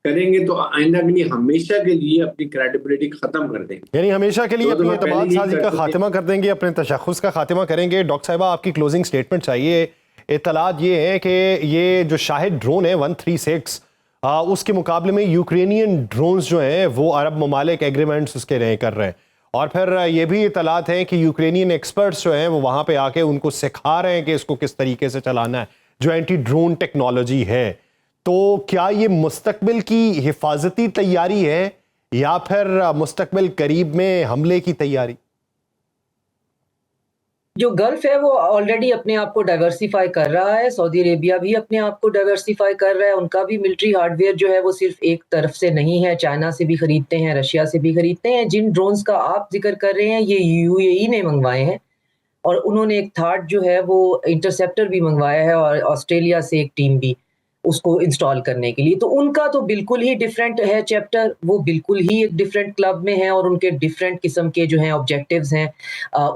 करेंगे तो आइंदा के लिए हमेशा के लिए अपनी क्रेडिबिलिटी खत्म कर देंगे, यानी हमेशा के लिए तो अपनी एतमाद साजी का खात्मा कर देंगे, अपने तशख़्ख़ुस का खात्मा करेंगे। डॉक्टर साहिबा, आपकी क्लोजिंग स्टेटमेंट चाहिए। इत्तलात ये है कि ये जो शाहिद ड्रोन है 136 उसके मुकाबले में यूक्रेनियन ड्रोन्स जो हैं वो अरब ममालिक एग्रीमेंट्स उसके नए कर रहे हैं, और फिर ये भी इतलात हैं कि यूक्रेनियन एक्सपर्ट्स जो हैं वो वहाँ पे आके उनको सिखा रहे हैं कि इसको किस तरीके से चलाना है, जो एंटी ड्रोन टेक्नोलॉजी है। तो क्या ये मुस्तकबिल की हिफाजती तैयारी है या फिर मुस्तकबिल करीब में हमले की तैयारी? जो गल्फ है वो ऑलरेडी अपने आप को डाइवर्सिफाई कर रहा है, सऊदी अरेबिया भी अपने आप को डाइवर्सिफाई कर रहा है। उनका भी मिलिट्री हार्डवेयर जो है वो सिर्फ एक तरफ से नहीं है, चाइना से भी खरीदते हैं, रशिया से भी खरीदते हैं। जिन ड्रोन्स का आप जिक्र कर रहे हैं ये यूएई ने मंगवाए हैं, और उन्होंने एक थार्ड जो है वो इंटरसेप्टर भी मंगवाया है, और ऑस्ट्रेलिया से एक टीम भी उसको इंस्टॉल करने के लिए। तो उनका तो बिल्कुल ही डिफरेंट है चैप्टर, वो बिल्कुल ही एक डिफरेंट क्लब में है, और उनके डिफरेंट किस्म के जो हैं ऑब्जेक्टिव्स हैं।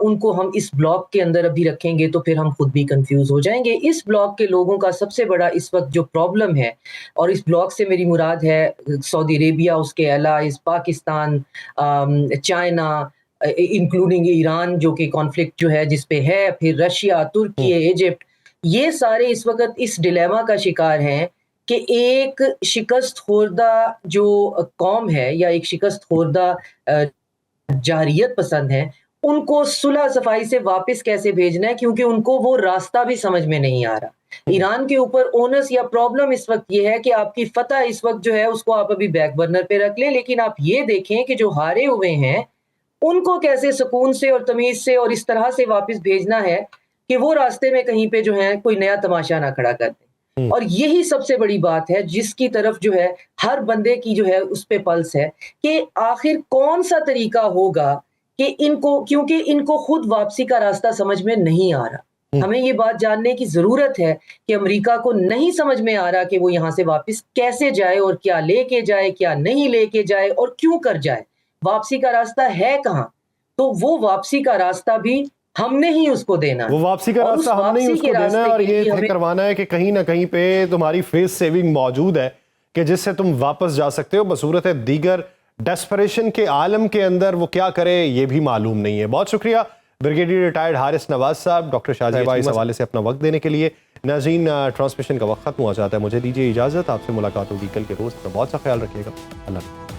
उनको हम इस ब्लॉक के अंदर अभी रखेंगे तो फिर हम खुद भी कंफ्यूज हो जाएंगे। इस ब्लॉक के लोगों का सबसे बड़ा इस वक्त जो प्रॉब्लम है, और इस ब्लॉक से मेरी मुराद है सऊदी अरेबिया, उसके allies, Pakistan, China, including Iran जो कि कॉन्फ्लिक्ट जो है जिस पे है, फिर रशिया, तुर्की, इजिप्ट, ये सारे इस वक्त इस डिलेमा का शिकार हैं कि एक शिकस्त खोर्दा जो कौम है या एक शिकस्त खोर्दा जाहरियत पसंद है, उनको सुलह सफाई से वापस कैसे भेजना है, क्योंकि उनको वो रास्ता भी समझ में नहीं आ रहा। ईरान के ऊपर ओनस या प्रॉब्लम इस वक्त ये है कि आपकी फतह इस वक्त जो है उसको आप अभी बैक बर्नर पे रख लें, लेकिन आप ये देखें कि जो हारे हुए हैं उनको कैसे सुकून से और तमीज से और इस तरह से वापस भेजना है कि वो रास्ते में कहीं पे जो है कोई नया तमाशा ना खड़ा कर दे। और यही सबसे बड़ी बात है जिसकी तरफ जो है हर बंदे की जो है उस पे पल्स है कि आखिर कौन सा तरीका होगा कि इनको, क्योंकि इनको खुद वापसी का रास्ता समझ में नहीं आ रहा। हमें ये बात जानने की जरूरत है कि अमेरिका को नहीं समझ में आ रहा कि वो यहाँ से वापस कैसे जाए, और क्या लेके जाए, क्या नहीं लेके जाए, और क्यों कर जाए। वापसी का रास्ता है कहाँ? तो वो वापसी का रास्ता भी हमने ही उसको देना है। वो वापसी का रास्ता हमने ही उसको देना है, और ये तय करवाना है कि कहीं ना कहीं पे तुम्हारी फेस सेविंग मौजूद है कि जिससे तुम वापस जा सकते हो। बसूरत है दीगर डेस्परेशन के आलम के अंदर वो क्या करे ये भी मालूम नहीं है। बहुत शुक्रिया ब्रिगेडियर रिटायर्ड हारिस नवाज साहब, डॉक्टर शाहजी इस हवाले से अपना वक्त देने के लिए। नाज़रीन, ट्रांसमिशन का वक्त खत्म हो जाता है, मुझे दीजिए इजाजत। आपसे मुलाकात होगी कल के रोज। बहुत सा ख्याल रखिएगा। अल्लाह।